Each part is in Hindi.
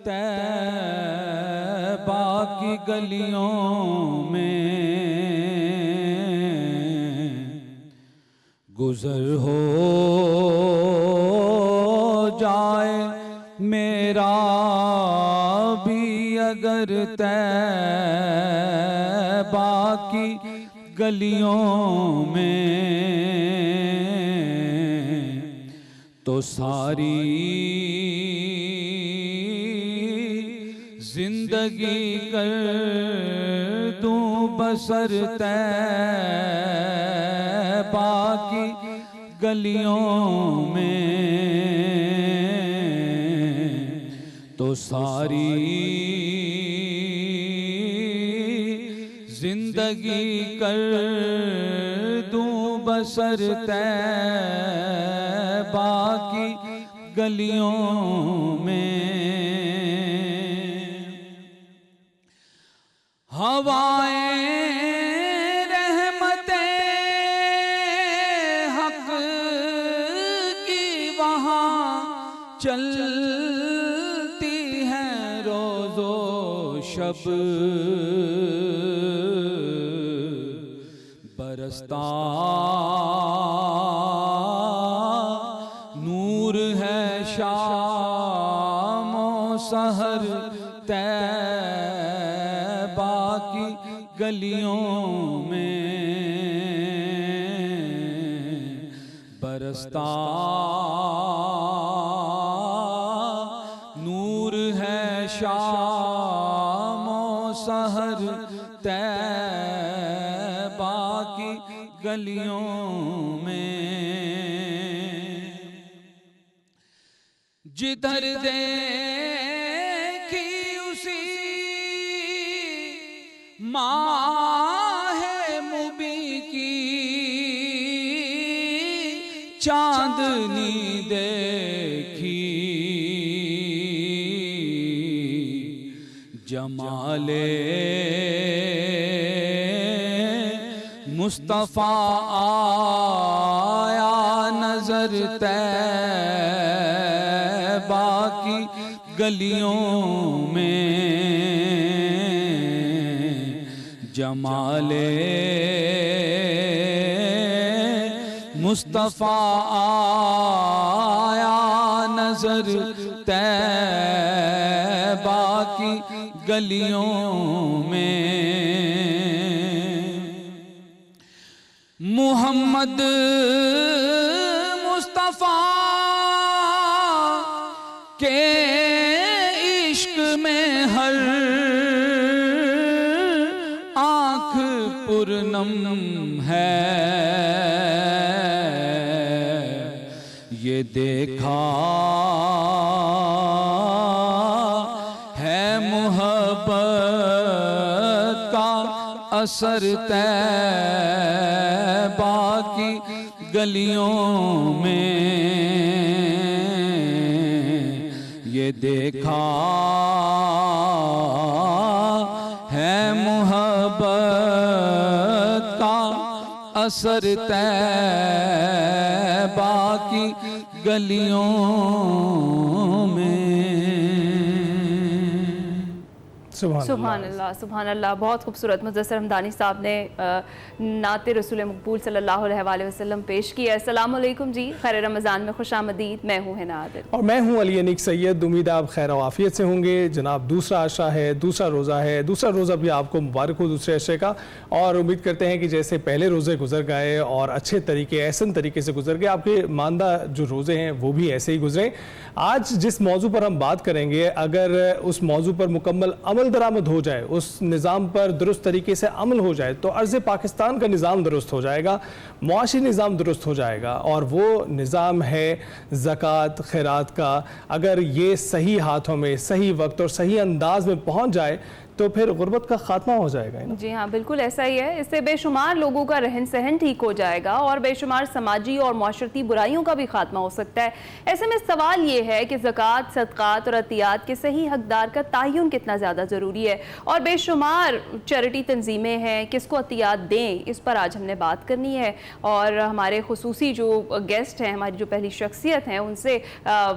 तैबा की गलियों में गुजर हो जाए मेरा भी अगर तैबा की गलियों में तो सारी जिंदगी कर दूं बसर तैबा की गलियों में तो सारी जिंदगी कर दूं बसर तैबा की गलियों में। हवाएं रहमतें हक की वहाँ चलती हैं रोज़ो शब बरसता नूर है शामो सहर तैबा की गलियों में बरसता नूर है शामो सहर तैबा की गलियों में। जिधर देखी उसी माहे मुबी की चांदनी देखी जमाले मुस्तफ़ा आया नजर तैबा की गलियों में जमाले मुस्तफ़ा आया नजर तैबा की गलियों में। मोहम्मद मुस्तफ़ा के इश्क में हर आँख पुरनम है ये देखा है मोहब्बत का असर तैबा की गलियों में ये देखा है मोहब्बत का असर तैबा की गलियों में। सुभान अल्लाह, सुभान अल्लाह। बहुत खूबसूरत मुज़्ज़र हमदानी साहब ने नाते रसूल मकबूल सल्लल्लाहु अलैहि वसल्लम पेश किया। अस्सलाम वालेकुम जी, खैर रमज़ान में खुशामदीद। मैं हूँ हिना आदिल और मैं हूँ अली अनीक सैयद। उम्मीद आप खैर आफियत से होंगे जनाब। दूसरा आशा है, दूसरा रोज़ा है, दूसरा रोज़ा भी आपको मुबारक हो दूसरे आशे का। और उम्मीद करते हैं कि जैसे पहले रोज़े गुजर गए और अच्छे तरीके ऐसन तरीके से गुजर गए, आपके मानदा जो रोज़े हैं वो भी ऐसे ही गुजरें। आज जिस मौजू पर हम बात करेंगे, अगर उस मौजू पर मुकम्मल अमल दरामद हो जाए, उस निज़ाम पर दुरुस्त तरीके से अमल हो जाए तो अर्ज़ पाकिस्तान का निज़ाम दुरुस्त हो जाएगा, मुआशी निज़ाम दुरुस्त हो जाएगा। और वो निज़ाम है ज़कात खैरात का। अगर ये सही हाथों में, सही वक्त और सही अंदाज में पहुँच जाए तो फिर गुर्बत का खात्मा हो जाएगा, है ना? जी हाँ, बिल्कुल ऐसा ही है। इससे बेशुमार लोगों का रहन सहन ठीक हो जाएगा और बेशुमार समाजी और माशरती बुराइयों का भी खात्मा हो सकता है। ऐसे में सवाल ये है कि ज़कात, सदक़ात और अतियात के सही हकदार का तयन कितना ज़्यादा ज़रूरी है, और बेशुमार चैरिटी तंजीमें हैं, किसको अतियात दें, इस पर आज हमने बात करनी है। और हमारे खुसूसी जो गेस्ट हैं, हमारी जो पहली शख्सियत हैं, उनसे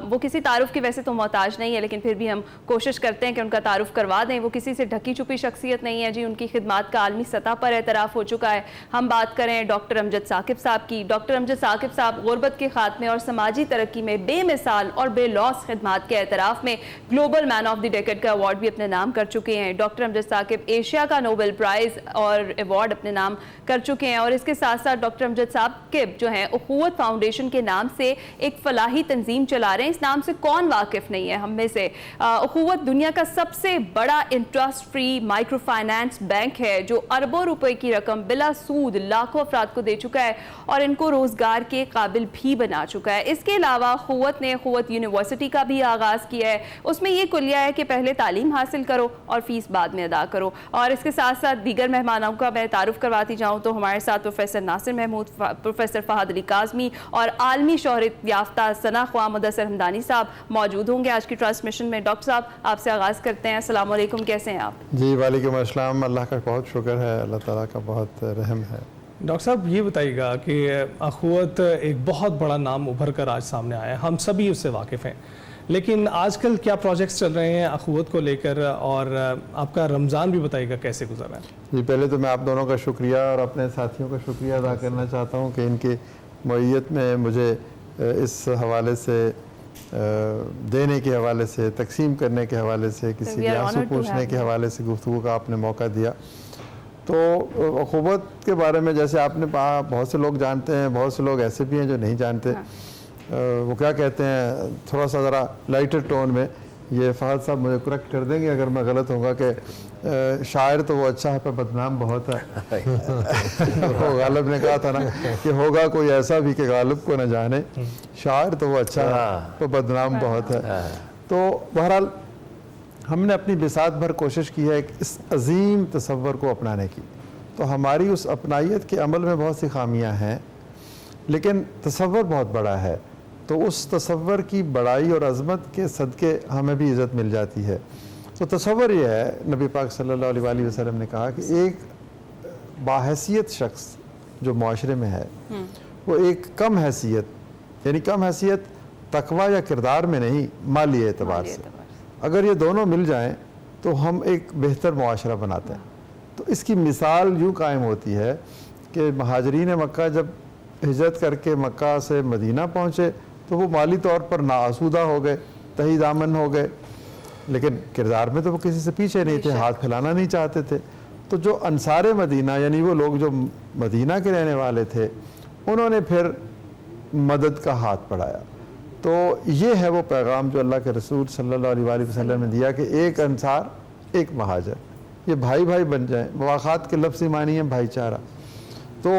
वो किसी तारुफ की वैसे तो मोहताज नहीं है, लेकिन फिर भी हम कोशिश करते हैं कि उनका तारुफ करवा दें। वो किसी से ढकी छुपी शख्सियत नहीं है जी, उनकी खिदमात का आलमी सतह पर एतराफ़ हो चुका है। हम बात करें डॉक्टर अमजद साकिब साहब की। डॉक्टर अमजद साकिब साहब गुर्बत के खात्मे और समाजी तरक्की में बेमिसाल और बेलौस खिदमात के एतराफ़ में global man of the decade का अवार्ड भी अपने नाम कर चुके हैं। डॉक्टर अमजद साकिब एशिया का नोबेल प्राइज़ और अवार्ड अपने नाम कर चुके हैं, और इसके साथ साथ डॉक्टर अमजद साकिब जो हैं उखुवत फाउंडेशन के नाम से एक फलाही तंजीम चला रहे हैं। इस नाम से कौन वाकिफ़ नहीं है हम में से। उखुवत दुनिया का सबसे बड़ा interest free micro finance bank है, जो अरबों रुपए की रकम बिला सूद लाखों अफराद को दे चुका है और इनको रोजगार के काबिल भी बना चुका है। इसके अलावा खुवत ने खुवत यूनिवर्सिटी का भी आगाज़ किया है। उसमें यह कुलिया है कि पहले तालीम हासिल करो और फीस बाद में अदा करो। और इसके साथ साथ दीगर मेहमानों का मैं तारुफ करवाती जाऊँ तो हमारे साथ प्रोफेसर नासिर महमूद, प्रोफेसर फहद अली काज़मी और आलमी शोहरत याफ्ता सना ख्वाम मुदस्सिर हमदानी साहब मौजूद होंगे आज की ट्रांसमिशन में। डॉक्टर साहब, आपसे आगाज़ करते हैं। अस्सलाम वालेकुम, कैसे हैं आप? जी वालेकुम अस्सलाम। अल्लाह का बहुत शुक्र है, अल्लाह ताला का बहुत रहम है। डॉक्टर साहब ये बताइएगा कि अखुवत एक बहुत बड़ा नाम उभर कर आज सामने आया है, हम सभी उससे वाकिफ़ हैं, लेकिन आजकल क्या प्रोजेक्ट्स चल रहे हैं अखुवत को लेकर, और आपका रमज़ान भी बताइएगा कैसे गुजर रहा है? जी पहले तो मैं आप दोनों का शुक्रिया और अपने साथियों का शुक्रिया अदा करना चाहता हूँ कि इनकी मौइयत में मुझे इस हवाले से देने के हवाले से, तकसीम करने के हवाले से, किसी के आंसू पूछने के हवाले से गुफ्तगू का आपने मौका दिया। तो अखुवत के बारे में जैसे आपने कहा, बहुत से लोग जानते हैं, बहुत से लोग ऐसे भी हैं जो नहीं जानते। वो क्या कहते हैं, थोड़ा सा ज़रा लाइटर टोन में, ये फहद साहब मुझे करेक्ट कर देंगे अगर मैं गलत होऊंगा, कि शायर तो वो अच्छा है पर बदनाम बहुत है। वो गालिब ने कहा था ना कि होगा कोई ऐसा भी कि गालिब को न जाने, शायर तो वो अच्छा है पर बदनाम बहुत है। तो बहरहाल हमने अपनी बिसात भर कोशिश की है इस अजीम तसव्वुर को अपनाने की। तो हमारी उस अपनाइयत के अमल में बहुत सी खामियां हैं, लेकिन तसव्वुर बहुत बड़ा है। तो उस तसव्वुर की बड़ाई और अज़मत के सदक़े हमें भी इज़्ज़त मिल जाती है। तो तसव्वुर ये है, नबी पाक सल्लल्लाहु अलैहि वसल्लम ने कहा कि एक बाहैसियत शख्स जो माशरे में है, वो एक कम हैसियत, यानी कम हैसियत तकवा या किरदार में नहीं, माली एतबार से, अगर ये दोनों मिल जाएं तो हम एक बेहतर मुआशरा बनाते हैं। तो इसकी मिसाल यूँ कायम होती है कि महाजरीन मक्का जब हिजरत करके मक्का से मदीना पहुँचे तो वो माली तौर पर नाआसूदा हो गए, तही दामन हो गए, लेकिन किरदार में तो वो किसी से पीछे नहीं थे, हाथ फैलाना नहीं चाहते थे। तो जो अंसारे मदीना, यानी वो लोग जो मदीना के रहने वाले थे, उन्होंने फिर मदद का हाथ बढ़ाया। तो ये है वो पैगाम जो अल्लाह के रसूल सल्लल्लाहु अलैहि वसल्लम ने दिया कि एक अंसार एक महाजर, ये भाई भाई बन जाएं। मुवाखात के लफ्ज़ी मानी है भाईचारा। तो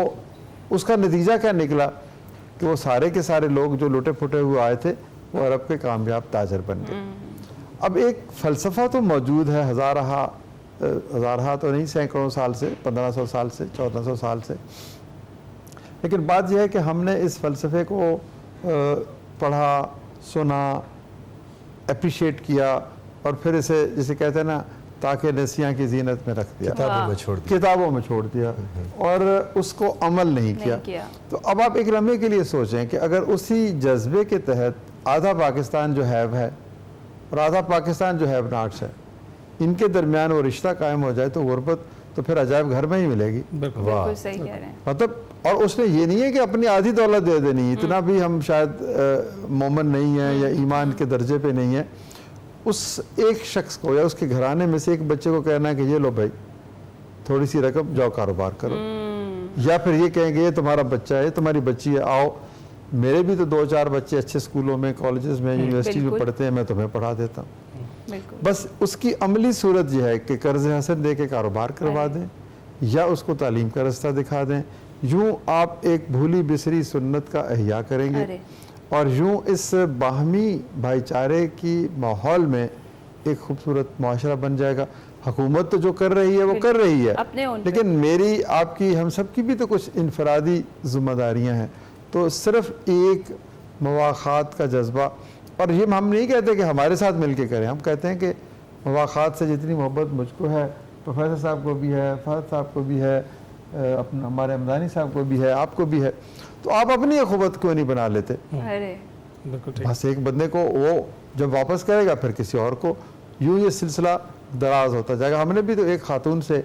उसका नतीजा क्या निकला कि वो सारे के सारे लोग जो लुटे फुटे हुए आए थे वो अरब के कामयाब ताजर बन गए। अब एक फ़लसफ़ा तो मौजूद है, हज़ारहा तो नहीं, सैकड़ों साल से, 1500 साल से, 1400 साल से, लेकिन बात यह है कि हमने इस फ़लसफ़े को पढ़ा, सुना, अप्रिशिएट किया और फिर इसे जिसे कहते हैं ना, ताकि नसियाँ की जीनत में रख दिया, किताबों में छोड़ दिया और उसको अमल नहीं किया। तो अब आप एक लम्हे के लिए सोचें कि अगर उसी जज्बे के तहत आधा पाकिस्तान जो हैव है और आधा पाकिस्तान जो हैव नॉट्स है, इनके दरमियान वो रिश्ता कायम हो जाए तो गुर्बत तो फिर अजायब घर में ही मिलेगी। बिल्कुल सही कह रहे हैं। मतलब, और उसने ये नहीं है कि अपनी आधी दौलत दे देनी, इतना भी हम शायद मोमन नहीं है या ईमान के दर्जे पे नहीं है। उस एक शख्स को या उसके घराने में से एक बच्चे को कहना है कि ये लो भाई थोड़ी सी रकम, जाओ कारोबार करो, या फिर ये कहेंगे ये तुम्हारा बच्चा है, तुम्हारी बच्ची है, आओ, मेरे भी तो 2-4 बच्चे अच्छे स्कूलों में, कॉलेजेस में, यूनिवर्सिटी में पढ़ते हैं, मैं तुम्हें पढ़ा देता हूँ। बस उसकी अमली सूरत यह है कि कर्ज हसन दे के कारोबार करवा दें या उसको तालीम का रास्ता दिखा दें। यूँ आप एक भूली बिसरी सुन्नत का अहिया करेंगे और यूँ इस बाहमी भाईचारे की माहौल में एक खूबसूरत मुआशरा बन जाएगा। हुकूमत तो जो कर रही है वो कर रही है, अपने उन पे। लेकिन मेरी आपकी हम सब की भी तो कुछ इनफरादी जिम्मेदारियां हैं। तो सिर्फ एक मवाख़ात का जज्बा, और ये हम नहीं कहते कि हमारे साथ मिलके करें, हम कहते हैं कि मवाख़ात से जितनी मोहब्बत मुझको है, प्रोफेसर साहब को भी है, फहद साहब को भी है, अपना हमारे हमदानी साहब को भी है, आपको भी है, तो आप अपनी अखुबत क्यों नहीं बना लेते? अरे बिल्कुल ठीक। बस एक बंदे को वो जब वापस करेगा फिर किसी और को, यूँ ये सिलसिला दराज होता जाएगा। हमने भी तो एक खातून से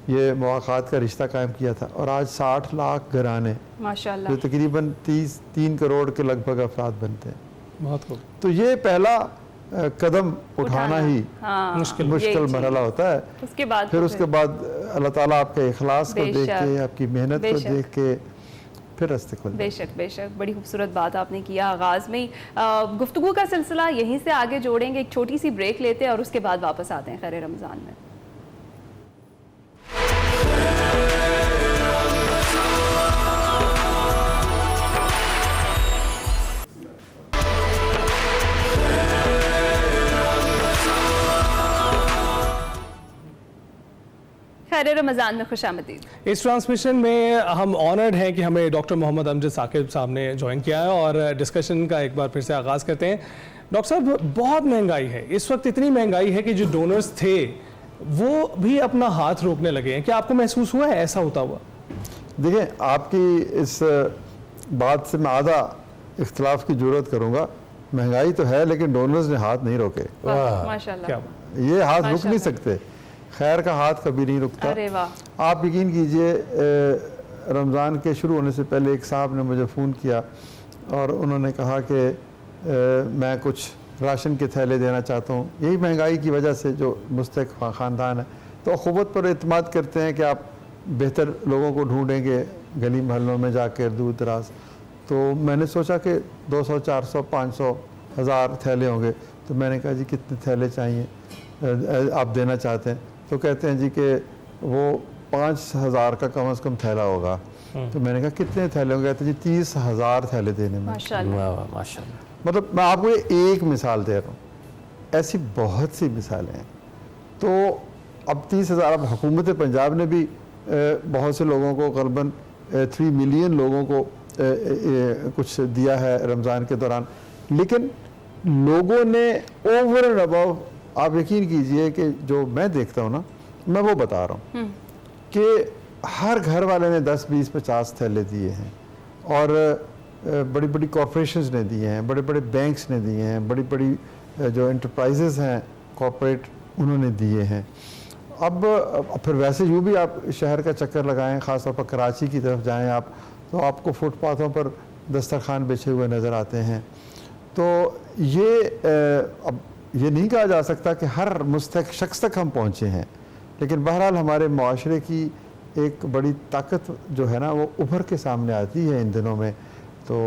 ये मवाक़ात का रिश्ता कायम किया था, और आज 60 लाख घराने माशाल्लाह, जो तकरीबन 3 करोड़ के लगभग अफराद बनते हैं। बहुत खूब। तो ये पहला कदम उठाना ही हाँ, मुश्किल मुश्किल मरहला होता है। उसके बाद फिर तो उसके बाद अल्लाह ताला आपके इखलास को देख बेशक, के, आपकी मेहनत को बेशक। देख के फिर रास्ते खुल जाते हैं। बेशक बेशक, बड़ी खूबसूरत बात आपने किया आगाज़ में ही। गुफ्तगू का सिलसिला यहीं से आगे जोड़ेंगे, एक छोटी सी ब्रेक लेते हैं और उसके बाद वापस आते हैं खैर रमज़ान में। खैर रमज़ान में खुशामदीद। इस ट्रांसमिशन में हम ऑनर्ड हैं कि हमें डॉक्टर मोहम्मद अमजद साकिब साहब ने ज्वाइन किया है, और डिस्कशन का एक बार फिर से आगाज़ करते हैं। डॉक्टर साहब, बहुत महंगाई है इस वक्त, इतनी महंगाई है कि जो डोनर्स थे वो भी अपना हाथ रोकने लगे हैं। क्या आपको महसूस हुआ है ऐसा होता हुआ? देखिए, आपकी इस बात से मैं आधा इख्तलाफ की जरूरत करूँगा। महंगाई तो है लेकिन डोनर्स ने हाथ नहीं रोके। माशाल्लाह, क्या बात। ये हाथ रुक नहीं माशाल्लाह। सकते, खैर का हाथ कभी नहीं रुकता। अरे वाह, आप यकीन कीजिए, रमज़ान के शुरू होने से पहले एक साहब ने मुझे फ़ोन किया और उन्होंने कहा कि मैं कुछ राशन के थैले देना चाहता हूँ। यही महंगाई की वजह से जो मुस्तहिक़ ख़ानदान है तो अख़ुवत पर एतमाद करते हैं कि आप बेहतर लोगों को ढूंढेंगे गली मोहल्लों में जाकर दूर दराज। तो मैंने सोचा कि 200, 400, 500, 1000 थैले होंगे। तो मैंने कहा जी कितने थैले चाहिए आप देना चाहते हैं? तो कहते हैं जी कि वो 5000 का कम से कम थैला होगा। तो मैंने कहा कितने थैले होंगे? कहते जी 30,000 थैले देने में। माशाल्लाह, माशाल्लाह। मतलब मैं आपको ये एक मिसाल दे रहा हूँ, ऐसी बहुत सी मिसालें हैं। तो अब 30,000, अब हुकूमत पंजाब ने भी बहुत से लोगों को, ग़लबन 3 मिलियन लोगों को कुछ दिया है रमज़ान के दौरान, लेकिन लोगों ने ओवर एंड अबव, आप यकीन कीजिए कि जो मैं देखता हूँ ना, मैं वो बता रहा हूँ कि हर घर वाले ने 10, 20, 50 थैले दिए हैं, और बड़ी बड़ी कॉरपोरेशंस ने दिए हैं, बड़े बड़े बैंक्स ने दिए हैं, बड़ी बड़ी जो एंटरप्राइजेस हैं कॉरपोरेट, उन्होंने दिए हैं। अब फिर वैसे यूँ भी आप शहर का चक्कर लगाएं, ख़ास तौर पर कराची की तरफ जाएं आप, तो आपको फुटपाथों पर दस्तरखान बिछे हुए नज़र आते हैं। तो ये अब ये नहीं कहा जा सकता कि हर मुस्तहिक़ शख्स तक हम पहुँचे हैं, लेकिन बहरहाल हमारे माशरे की एक बड़ी ताकत जो है ना, वो उभर के सामने आती है इन दिनों में। तो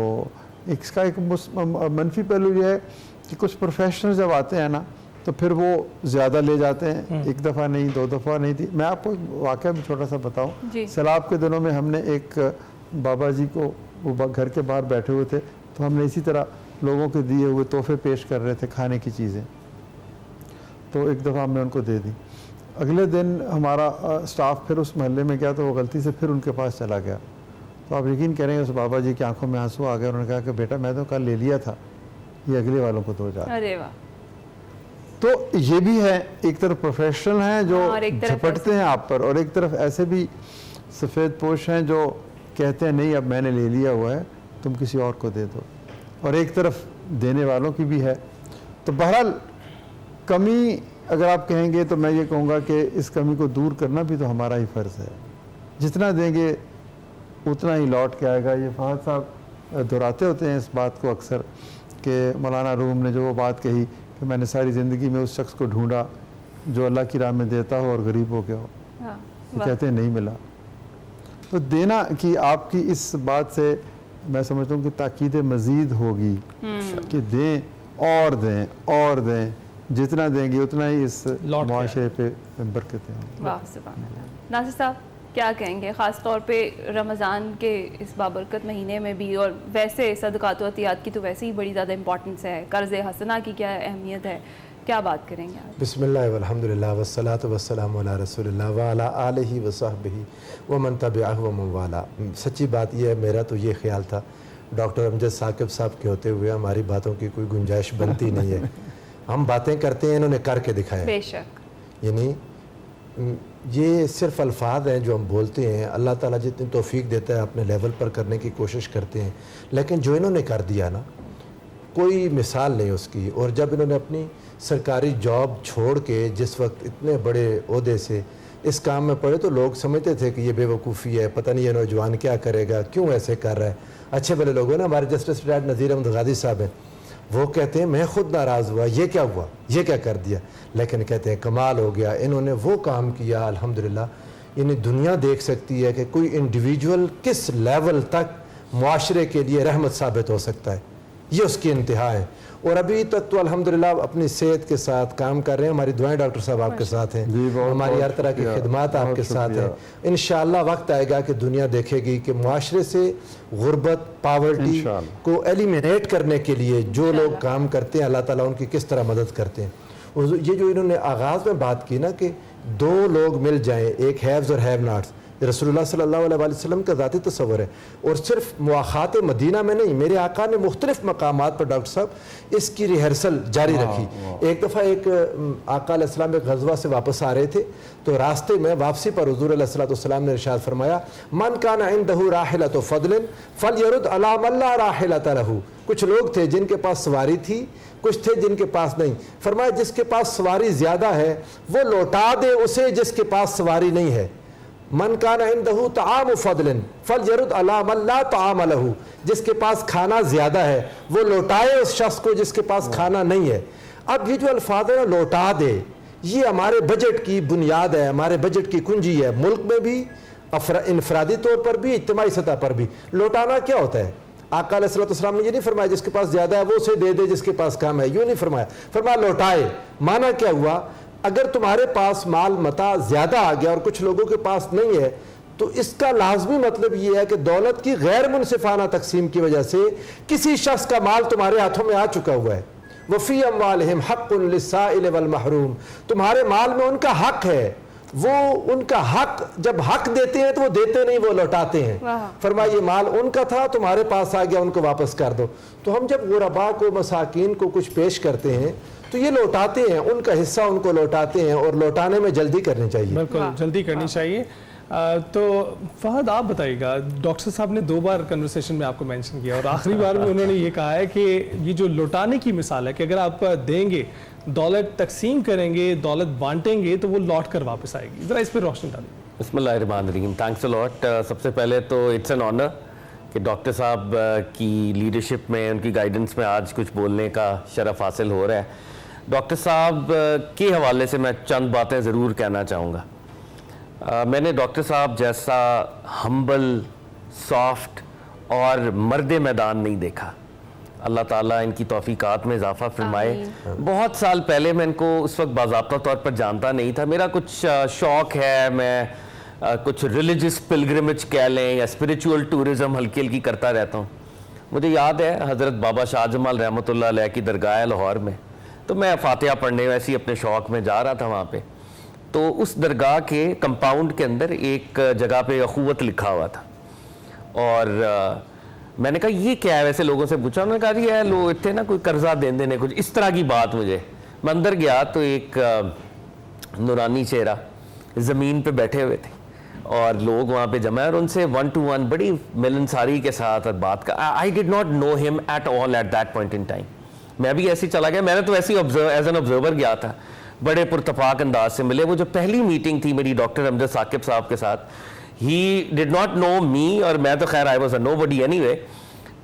इसका एक मनफी पहलू ये है कि कुछ प्रोफेशनल जब आते हैं ना, तो फिर वो ज़्यादा ले जाते हैं, एक दफ़ा नहीं, 2 दफ़ा नहीं थी। मैं आपको एक वाक़या भी छोटा सा बताऊं। सैलाब के दिनों में हमने एक बाबा जी को, वो घर के बाहर बैठे हुए थे, तो हमने इसी तरह लोगों के दिए हुए तोहफे पेश कर रहे थे, खाने की चीज़ें। तो एक दफ़ा हमने उनको दे दी। अगले दिन हमारा स्टाफ फिर उस मोहल्ले में गया, तो वो गलती से फिर उनके पास चला गया। तो आप यकीन करेंगे उस बाबा जी की आंखों में आंसू आ गए। उन्होंने कहा कि बेटा मैं तो कल ले लिया था, ये अगले वालों को दो जा। अरे वाह। तो ये भी है, एक तरफ प्रोफेशनल हैं जो और एक तरफ झपटते हैं आप पर, और एक तरफ ऐसे भी सफ़ेद पोश हैं जो कहते हैं नहीं अब मैंने ले लिया हुआ है, तुम किसी और को दे दो। और एक तरफ देने वालों की भी है। तो बहरहाल कमी अगर आप कहेंगे तो मैं ये कहूँगा कि इस कमी को दूर करना भी तो हमारा ही फ़र्ज़ है। जितना देंगे उतना ही लौट के आएगा। ये फहद साहब दोहराते होते हैं इस बात को अक्सर कि मौलाना रूम ने जो वो बात कही कि मैंने सारी ज़िंदगी में उस शख्स को ढूंढा जो अल्लाह की राह में देता हो और गरीब हो गया हो। तो कहते हैं नहीं मिला। तो देना कि आपकी इस बात से मैं समझता हूँ कि ताकीद मज़ीद होगी कि दें और दें और दें, जितना देंगे उतना ही इस मुआशरे पे बरकतें होंगी। वाह सुभान अल्लाह। नासिर साहब क्या कहेंगे, ख़ास तौर पे रमज़ान के इस बाबरकत महीने में भी, और वैसे सदक़ात व अतियात की तो वैसे ही बड़ी ज़्यादा इंपॉर्टेंस है, कर्ज़ हसना की क्या अहमियत है, क्या बात करेंगे आज? बिस्मिल्लाह वल्हम्दुलिल्लाह वस्सलातु वस्सलामु अला रसूलिल्लाह व अला आलिहि व सहबिहि व मन तबिअहु व मन वाला। सच्ची बात यह है, मेरा तो ये ख्याल था डॉक्टर अमजद साकिब साहब के होते हुए हमारी बातों की कोई गुंजाइश बनती नहीं है। हम बातें करते हैं, इन्होंने करके दिखाया। बेशक। यानी ये सिर्फ अल्फाज हैं जो हम बोलते हैं, अल्लाह ताला जितनी तौफीक देता है अपने लेवल पर करने की कोशिश करते हैं, लेकिन जो इन्होंने कर दिया ना, कोई मिसाल नहीं उसकी। और जब इन्होंने अपनी सरकारी जॉब छोड़ के जिस वक्त इतने बड़े ओहदे से इस काम में पड़े, तो लोग समझते थे कि ये बेवकूफ़ी है, पता नहीं ये नौजवान क्या करेगा, क्यों ऐसे कर रहा है। अच्छे भले लोग हैं ना, हमारे जस्टिस रिटायर्ड नज़ीर अहमद गाजी साहब हैं, वो कहते हैं मैं खुद नाराज़ हुआ, ये क्या हुआ, ये क्या कर दिया, लेकिन कहते हैं कमाल हो गया, इन्होंने वो काम किया अल्हम्दुलिल्लाह। यानी दुनिया देख सकती है कि कोई इंडिविजुअल किस लेवल तक मुआशरे के लिए रहमत साबित हो सकता है, ये उसकी इंतहा है। और अभी तक तो अल्हम्दुलिल्लाह अपनी सेहत के साथ काम कर रहे हैं। हमारी दुआएं डॉक्टर साहब आपके साथ हैं, हमारी हर तरह की खिदमत आपके साथ हैं। इंशाअल्लाह वक्त आएगा कि दुनिया देखेगी कि मुआशरे से गुर्बत, पावर्टी को एलिमिनेट करने के लिए जो लोग काम करते हैं, अल्लाह ताला उनकी किस तरह मदद करते हैं। और ये जो इन्होंने आगाज़ में बात की ना कि दो लोग मिल जाएं, एक हैव्स और हैव नॉट्स, रसूलुल्लाह सल्लल्लाहु अलैहि वसल्लम का ज़ाती तस्वर है। और सिर्फ मुआख़ात मदीना में नहीं, मेरे आका ने मुख्तलिफ मकामात पर डॉक्टर साहब इसकी रिहर्सल जारी रखी। एक दफ़ा एक आका अलैहिस्सलाम एक गज़वा से वापस आ रहे थे, तो रास्ते में वापसी पर हुज़ूर अलैहिस्सलाम ने इरशाद फरमाया, मन काना इंदहु राहिलतु फदलिन फलयरुद अला मन ला राहिलत लहू। कुछ लोग थे जिनके पास सवारी थी, कुछ थे जिनके पास नहीं। फरमाया जिसके पास सवारी ज़्यादा है वो लौटा दे उसे जिसके पास सवारी नहीं है। मन काना इंदहु ताम फदलिन फलयरुद अला मन ला ताम लहू। जिसके पास खाना ज़्यादा है वो लौटाए उस शख्स को जिसके पास खाना नहीं है। अब ये जो अल्फाज है ना, लौटा दे, ये हमारे बजट की बुनियाद है, हमारे बजट की कुंजी है। मुल्क में भी, इनफरादी तौर पर भी, इज्तिमाई सतह पर भी। लौटाना क्या होता है? आका अलैहिस्सलाम ने ये नहीं फरमाया जिसके पास ज़्यादा है वो उसे दे दे जिसके पास कम है, यूँ नहीं फरमाया। फरमाया लौटाए। माना क्या हुआ? अगर तुम्हारे पास माल मता ज़्यादा आ गया और कुछ लोगों के पास नहीं है, तो इसका लाजमी मतलब ये है कि दौलत की गैर मुनसिफाना तकसीम की वजह से किसी शख्स का माल तुम्हारे हाथों में आ चुका हुआ है। वफ़ी अम्वालिहिम हक़्क़ुन लिस्साइल वल महरूम। तुम्हारे माल में उनका हक है, वो उनका हक जब हक देते हैं तो वो देते नहीं, वो लौटाते हैं। फरमाया ये माल उनका था, तुम्हारे पास आ गया, उनको वापस कर दो। तो हम जब गुरबा को, मसाकीन को कुछ पेश करते हैं तो ये लौटाते हैं, उनका हिस्सा उनको लौटाते हैं, और लौटाने में जल्दी करनी चाहिए। बिल्कुल जल्दी करनी चाहिए। तो फहद आप बताइएगा, डॉक्टर साहब ने 2 बार कन्वर्सेशन में आपको मेंशन किया और आखिरी बार में उन्होंने ये कहा है कि ये जो लौटाने की मिसाल है कि अगर आप देंगे, दौलत तकसीम करेंगे, दौलत बांटेंगे तो वो लौट कर वापस आएगी। ज़रा इस पर रोशनी डालें। बिस्मिल्लाहिर्रहमानिर्रहीम। Thanks a lot. सबसे पहले तो इट्स एन ऑनर कि डॉक्टर साहब की लीडरशिप में, उनकी गाइडेंस में आज कुछ बोलने का शरफ हासिल हो रहा है। डॉक्टर साहब के हवाले से मैं चंद बातें ज़रूर कहना चाहूँगा। मैंने डॉक्टर साहब जैसा हम्बल, सॉफ्ट और मर्द मैदान नहीं देखा। अल्लाह ताला इनकी तौफीकात में इजाफा फरमाए। बहुत साल पहले मैं इनको उस वक्त बाज़ाब्ता तौर पर जानता नहीं था। मेरा कुछ शौक़ है, मैं कुछ रिलीजियस पिलग्रिमेज कह लें या स्पिरिचुअल टूरिज़म हल्की हल्की करता रहता हूँ। मुझे याद है हज़रत बाबा शाह जमाल रहमतुल्लाह अलैह की दरगाह है लाहौर में, तो मैं फातिहा पढ़ने वैसे ही अपने शौक़ में जा रहा था वहाँ पे। तो उस दरगाह के कंपाउंड के अंदर एक जगह पे अखुवत लिखा हुआ था, और मैंने कहा ये क्या है, वैसे लोगों से पूछा, उन्होंने कहा जी है लोग इतने ना कोई कर्जा दे देने, कुछ इस तरह की बात। मुझे मैं अंदर गया तो एक नूरानी चेहरा ज़मीन पे बैठे हुए थे और लोग वहाँ पे जमा है, और उनसे 1 to 1 बड़ी मिलनसारी के साथ बात का। I did not know him at all at that point in time. मैं भी ऐसे ही चला गया, मैंने तो ऐसे ही एज एन ऑब्जर्वर गया था, बड़े पुरतफाक अंदाज से मिले। वो जो पहली मीटिंग थी मेरी डॉक्टर अमजद साकिब साहब के साथ, ही डिड नॉट नो मी, और मैं तो खैर I was a nobody anyway.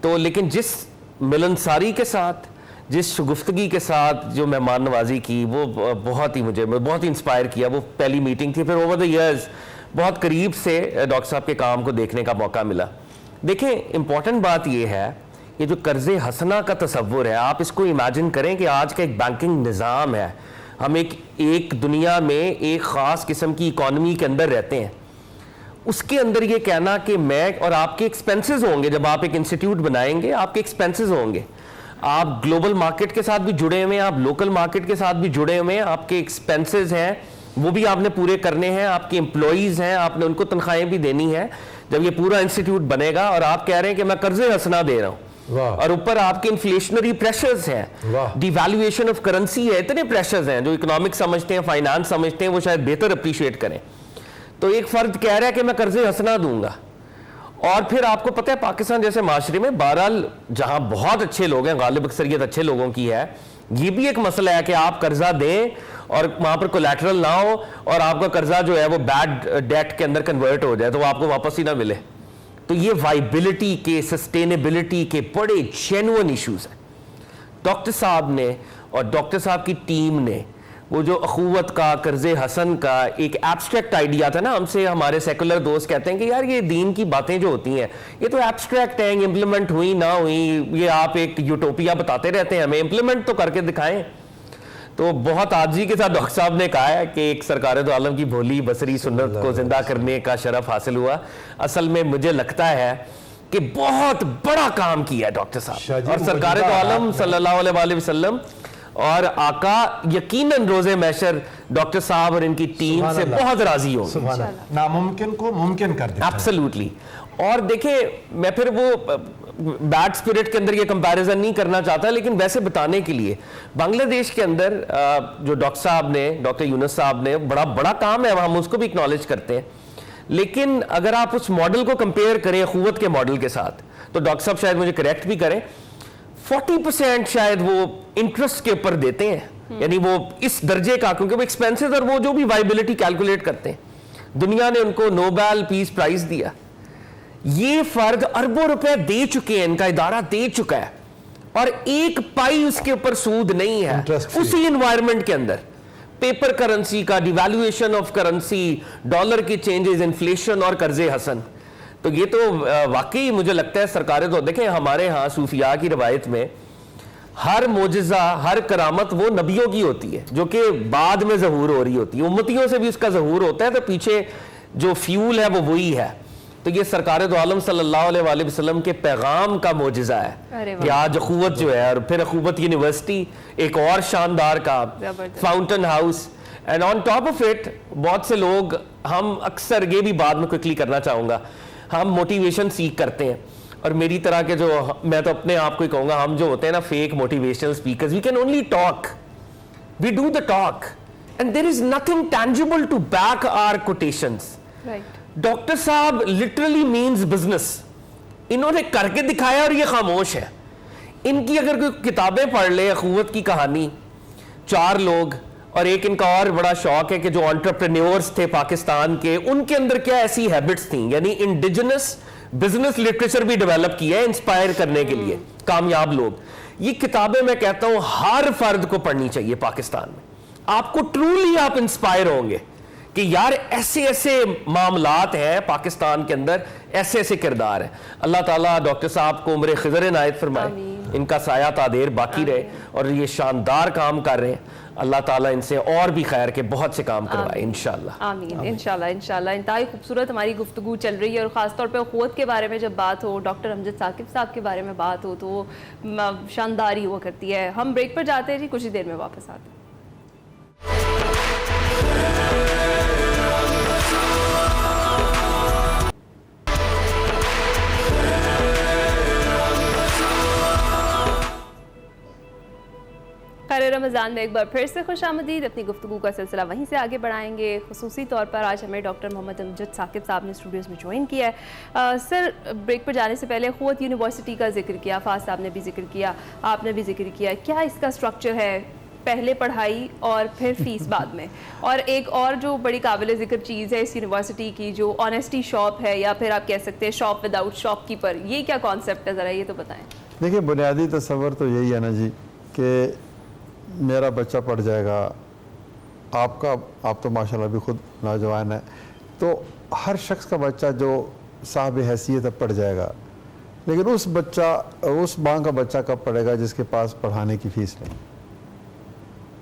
तो लेकिन जिस मिलनसारी के साथ, जिस गुफ्तगी के साथ जो मेहमान नवाजी की, वो बहुत ही मुझे बहुत ही इंस्पायर किया। वो पहली मीटिंग थी। फिर ओवर द ईयर्स बहुत करीब से डॉक्टर साहब के काम को देखने का मौका मिला। देखें, इम्पॉर्टेंट बात ये है, ये जो कर्ज़े हसना का तसव्वुर है, आप इसको इमेजिन करें कि आज का एक बैंकिंग निज़ाम है, हम एक दुनिया में एक ख़ास किस्म की इकॉनमी के अंदर रहते हैं। उसके अंदर ये कहना कि मैं और आपके एक्सपेंसेस होंगे, जब आप एक इंस्टीट्यूट बनाएंगे आपके एक्सपेंसेस होंगे। आप ग्लोबल मार्केट के साथ भी जुड़े हुए हैं, आप लोकल मार्केट के साथ भी जुड़े हुए हैं, आपके एक्सपेंसेस हैं वो भी आपने पूरे करने हैं, आपके एम्प्लॉइज हैं, आपने उनको तनख्वाहें भी देनी है। जब ये पूरा इंस्टीट्यूट बनेगा और आप कह रहे हैं कि मैं कर्जे हंसना दे रहा हूं, और ऊपर आपके इन्फ्लेशनरी प्रेशर्स हैं, डिवैल्यूएशन ऑफ करेंसी है, इतने प्रेशर्स हैं जो इकोनॉमिक्स समझते हैं, फाइनेंस समझते हैं, वो शायद बेहतर अप्रिशिएट करें। तो एक फर्द कह रहा है कि मैं कर्जे हंसना दूंगा, और फिर आपको पता है पाकिस्तान जैसे माशरे में बहरहाल जहां बहुत अच्छे लोग हैं, गालिब अक्सरियत अच्छे लोगों की है, ये भी एक मसला है कि आप कर्जा दें और वहां पर कोलैटरल ना हो और आपका कर्जा जो है वो बैड डेट के अंदर कन्वर्ट हो जाए तो वो आपको वापस ही ना मिले। तो ये वाइबिलिटी के, सस्टेनेबिलिटी के बड़े जेन्युइन इश्यूज हैं। डॉक्टर साहब ने और डॉक्टर साहब की टीम ने वो जो अखुवत का, कर्जे हसन का एक एब्स्ट्रैक्ट आइडिया था ना, हमसे हमारे सेकुलर दोस्त कहते हैं कि यार ये दीन की बातें जो होती हैं ये तो एब्स्ट्रैक्ट हैं, इम्प्लीमेंट हुई ना हुई, ये आप एक यूटोपिया बताते रहते हैं, हमें इम्प्लीमेंट तो करके दिखाएं। तो बहुत आजी के साथ डॉक्टर साहब ने कहा है कि एक सरकार दो आलम की भोली बसरी सुन्नत को जिंदा करने का शरफ हासिल हुआ। असल में मुझे लगता है कि बहुत बड़ा काम किया है डॉक्टर साहब और सरकार दो आलम सल्लल्लाहु अलैहि वसल्लम और आका यकीनन रोजे महशर डॉक्टर साहब और इनकी टीम से बहुत राजी होंगे। नामुमकिन को मुमकिन कर दिया। एब्सोल्युटली। और देखिए मैं फिर वो बैड स्पिरिट के अंदर ये कंपैरिजन नहीं करना चाहता, लेकिन वैसे बताने के लिए बांग्लादेश के अंदर जो डॉक्टर साहब ने, डॉक्टर यूनुस साहब ने, बड़ा काम है, हम उसको भी एक्नॉलेज करते हैं, लेकिन अगर आप उस मॉडल को कंपेयर करें अखुवत के मॉडल के साथ, तो डॉक्टर साहब शायद मुझे करेक्ट भी करें, 40% शायद वो इंटरेस्ट के ऊपर देते हैं, यानी वो इस दर्जे का, क्योंकि वो एक्सपेंसेस और वो जो भी वाइबिलिटी कैलकुलेट करते हैं, दुनिया ने उनको नोबेल पीस प्राइज दिया। ये फर्द अरबों रुपए दे चुके हैं, इनका इदारा दे चुका है, और एक पाई उसके ऊपर सूद नहीं है। उसी एनवायरनमेंट के अंदर पेपर करेंसी का, डिवैल्यूएशन ऑफ करेंसी, डॉलर के चेंजेस, इन्फ्लेशन और कर्जे हसन, तो ये तो वाकई मुझे लगता है सरकारें तो देखें, हमारे यहाँ सूफिया की रवायत में हर मोजिजा, हर करामत वो नबियों की होती है जो कि बाद में ज़हूर हो रही होती है, उम्मतियों से भी उसका ज़हूर होता है, तो पीछे जो फ्यूल है वो वही है। तो ये सरकार दो आलम सल्लल्लाहु अलैहि वसल्लम के पैगाम का मोजिजा है कि आज अखुवत जो है, और फिर अखुवत यूनिवर्सिटी एक और शानदार का fountain house, and on top of it बहुत से लोग, हम अक्सर ये भी बाद में क्विकली करना चाहूंगा, हम मोटिवेशन सीख करते हैं, और मेरी तरह के जो, मैं तो अपने आप को ही कहूंगा, हम जो होते हैं ना fake motivational speakers, we can only talk, we do the talk and there is nothing tangible to back our quotations. Doctor साहब लिटरली मीन्स बिजनेस, इन्होंने करके दिखाया और ये खामोश है। इनकी अगर कोई किताबें पढ़ ले, अखुवत की कहानी, 4 लोग, और एक इनका और बड़ा शौक है कि जो एंटरप्रेन्योर्स थे पाकिस्तान के, उनके अंदर क्या ऐसी हैबिट्स थी, यानी इंडिजिनस बिजनेस लिटरेचर भी डेवलप किया है इंस्पायर करने के लिए कामयाब लोग। ये किताबें मैं कहता हूं हर फर्द को पढ़नी चाहिए पाकिस्तान में, आपको ट्रूली आप इंस्पायर होंगे कि यार ऐसे ऐसे मामलात हैं पाकिस्तान के अंदर, ऐसे ऐसे किरदार हैं। अल्लाह ताला डॉक्टर साहब को उम्र खिज़र इनायत फरमाए, इनका साया तादेर बाकी रहे, और ये शानदार काम कर रहे हैं, अल्लाह ताला इनसे और भी खैर के बहुत से काम करवाए इंशाल्लाह। आमीन, इंशाल्लाह इंशाल्लाह। इंतहाई खूबसूरत हमारी गुफ्तगू चल रही है, और ख़ासतौर पे अखुवत के बारे में जब बात हो, डॉक्टर अमजद साकिब साहब के बारे में बात हो, तो शानदार ही हुआ करती है। हम ब्रेक पर जाते हैं जी, कुछ ही देर में वापस आते हैं। खैर रमज़ान में एक बार फिर से खुश आमदीद। अपनी गुफ्तगू का सिलसिला वहीं से आगे बढ़ाएंगे। खुसूसी तौर पर आज हमें डॉक्टर मोहम्मद अमजद साकिब साहब ने स्टूडियोज़ में ज्वाइन किया है। सर, ब्रेक पर जाने से पहले अखुवत यूनिवर्सिटी का जिक्र किया, फाज साहब ने भी जिक्र किया, आपने भी जिक्र किया, क्या इसका स्ट्रक्चर है? पहले पढ़ाई और फिर फीस बाद में, और एक और जो बड़ी काबिल ज़िक्र चीज़ है इस यूनिवर्सिटी की, जो ऑनेस्टी शॉप है, या फिर आप कह सकते हैं शॉप विदाउट शॉपकीपर, ये क्या कॉन्सेप्ट है, ज़रा ये तो बताएं। देखिए, बुनियादी तस्वर तो यही है ना जी कि मेरा बच्चा पढ़ जाएगा, आप तो माशाल्लाह भी खुद नौजवान है, तो हर शख्स का बच्चा जो साहब हैसियत है पढ़ जाएगा, लेकिन उस माँ का बच्चा कब पढ़ेगा जिसके पास पढ़ाने की फ़ीस नहीं।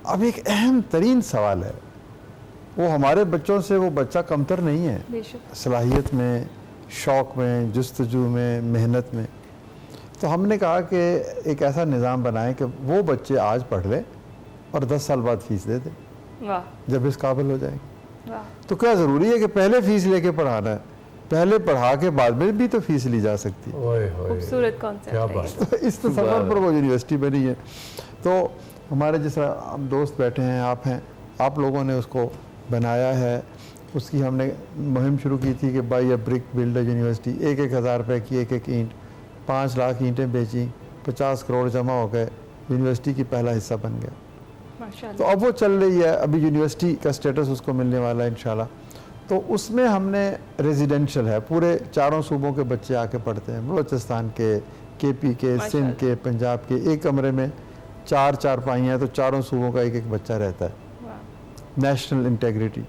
अब एक अहम तरीन सवाल है, वो हमारे बच्चों से वो बच्चा कमतर नहीं है सलाहियत में, शौक़ में, जुस्तजू में, मेहनत में, तो हमने कहा कि एक ऐसा निज़ाम बनाएं कि वो बच्चे आज पढ़ लें और 10 साल बाद फीस दे दें वाह जब इस काबिल हो जाएंगे। वाह तो क्या ज़रूरी है कि पहले फ़ीस लेके पढ़ाना है? पहले पढ़ा के बाद में भी तो फीस ली जा सकती है। ओए होए, खूबसूरत कॉन्सेप्ट क्या है बात ये। तो इस तसव्वुर पर वो यूनिवर्सिटी बनी है। तो हमारे जैसा हम दोस्त बैठे हैं, आप हैं, आप लोगों ने उसको बनाया है। उसकी हमने मुहिम शुरू की थी कि by a brick build a university. 1-1 हज़ार रुपये की एक ईंट, 5 लाख ईंटें बेची, 50 करोड़ जमा हो गए, यूनिवर्सिटी की पहला हिस्सा बन गया। तो माशाल्लाह। अब वो चल रही है, अभी यूनिवर्सिटी का स्टेटस उसको मिलने वाला है इंशाल्लाह। तो उसमें हमने रेजिडेंशियल है, पूरे 4 सूबों के बच्चे आके पढ़ते हैं, बलोचिस्तान के, केपी के, सिंध के, पंजाब के। एक कमरे में 4 चारपाइयाँ हैं, तो 4 सूबों का एक बच्चा रहता है। वाह नेशनल इंटेग्रिटी।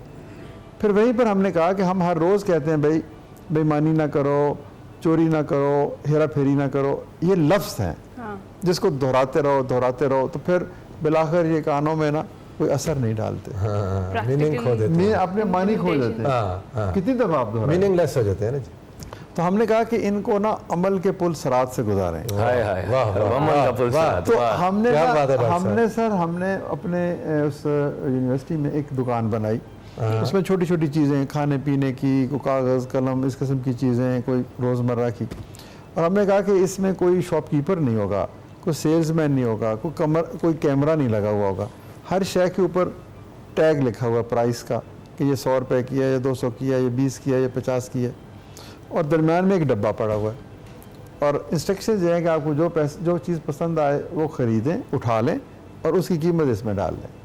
फिर वहीं पर हमने कहा कि हम हर रोज़ कहते हैं भाई बेईमानी ना करो, चोरी ना करो, हेरा फेरी ना करो, ये लफ्ज़ हैं हाँ जिसको दोहराते रहो तो फिर बिलाखिर ये कानों में ना कोई असर नहीं डालते, हाँ, मीनिंग खो देते नहीं हैं। अपने मानी खो देते हैं। हाँ, हाँ। कितनी दफ़ा आप दोहराएं? मीनिंगलेस हो जाते हैं ना जी। तो हमने कहा कि इनको ना अमल के पुल सरात से गुजारें। हाय हाय वाह, वाह, अमन का पुल वाह। सरात, तो वाह। हमने क्या बात है ना, डॉक्टर हमने सर हमने अपने उस यूनिवर्सिटी में एक दुकान बनाई। उसमें छोटी छोटी चीज़ें, खाने पीने की, कोई कागज़ कलम, इस किस्म की चीज़ें, कोई रोज़मर्रा की। और हमने कहा कि इसमें कोई शॉपकीपर नहीं होगा, कोई सेल्समैन नहीं होगा, कोई कैमरा नहीं लगा हुआ होगा। हर शय के ऊपर टैग लिखा हुआ प्राइस का कि ये 100 रुपये की है, ये 200 की है, ये 20 की है, ये 50 की है। और दरमियान में एक डब्बा पड़ा हुआ है और इंस्ट्रक्शन ये है कि आपको जो चीज़ पसंद आए वो ख़रीदें, उठा लें और उसकी कीमत इसमें डाल लें।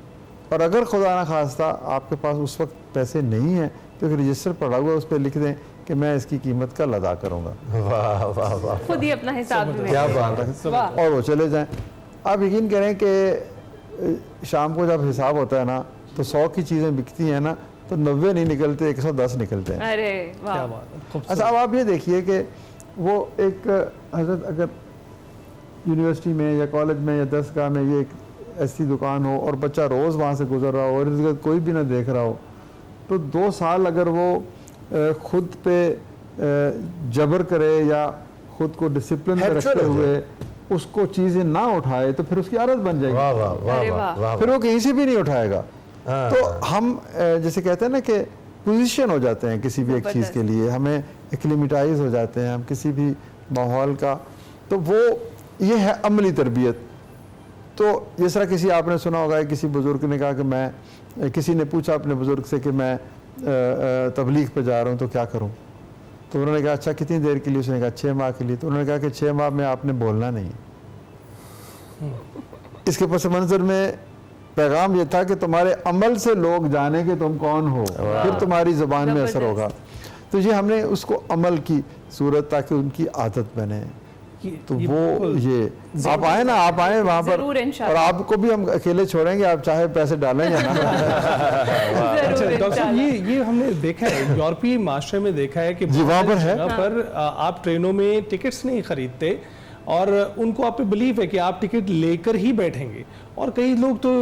और अगर खुदा न खास्ता आपके पास उस वक्त पैसे नहीं हैं तो एक रजिस्टर पड़ा हुआ है, उस पर लिख दें कि मैं इसकी कीमत कल अदा करूँगा, वाह वाह वाह, खुद ही अपना हिसाब भी क्या में। बात है। वाह और वो चले जाएं। आप यकीन करें कि शाम को जब हिसाब होता है ना तो 100 की चीज़ें बिकती हैं ना तो 90 नहीं निकलते, 110 निकलते हैं। अरे क्या वाह बात है, खूबसूरत। अच्छा, अब आप ये देखिए कि वो एक हजरत अगर यूनिवर्सिटी में या कॉलेज में या दरसगाह में ये एक ऐसी दुकान हो और बच्चा रोज़ वहाँ से गुजर रहा हो और इर्द-गिर्द कोई भी ना देख रहा हो, तो 2 साल अगर वो खुद पे जबर करे या खुद को डिसिप्लिन में Habitual रखते हो हुए उसको चीज़ें ना उठाए तो फिर उसकी आदत बन जाएगी, वाह वाह वाह अरे वाह वाह। वाह, फिर वो कहीं से भी नहीं उठाएगा। हाँ। तो हम जैसे कहते हैं ना कि पोजीशन हो जाते हैं किसी भी एक चीज़ के लिए, हमें एक्लिमेटाइज हो जाते हैं हम किसी भी माहौल का। तो वो ये है अमली तरबियत। तो जिस तरह किसी आपने सुना होगा किसी बुज़ुर्ग ने कहा कि मैं, किसी ने पूछा अपने बुज़ुर्ग से कि मैं तबलीग पे जा रहा हूँ तो क्या करूँ। तो उन्होंने कहा अच्छा कितनी देर के लिए? उसने कहा 6 माह के लिए। तो उन्होंने कहा कि 6 माह में आपने बोलना नहीं। इसके पस मंज़र में पैगाम ये था कि तुम्हारे अमल से लोग जाने कि तुम कौन हो, फिर तुम्हारी ज़बान में असर होगा। तो ये हमने उसको अमल की सूरत ताकि उनकी आदत बने। तो वो बिल्कुल। ये आप आए ना, आप आए वहाँ पर ज़रूर और इंशाल्लाह। आपको भी हम अकेले छोड़ेंगे, आप चाहे पैसे डालें या ना। अच्छा जरूर डॉक्टर साहब, इंशाल्लाह। ये हमने देखा है यूरोपीय माशरे में देखा है कि जी, वहाँ पर है। जगह पर आप ट्रेनों में टिकट्स नहीं खरीदते और उनको आप पे बिलीव है कि आप टिकट लेकर ही बैठेंगे और कई लोग तो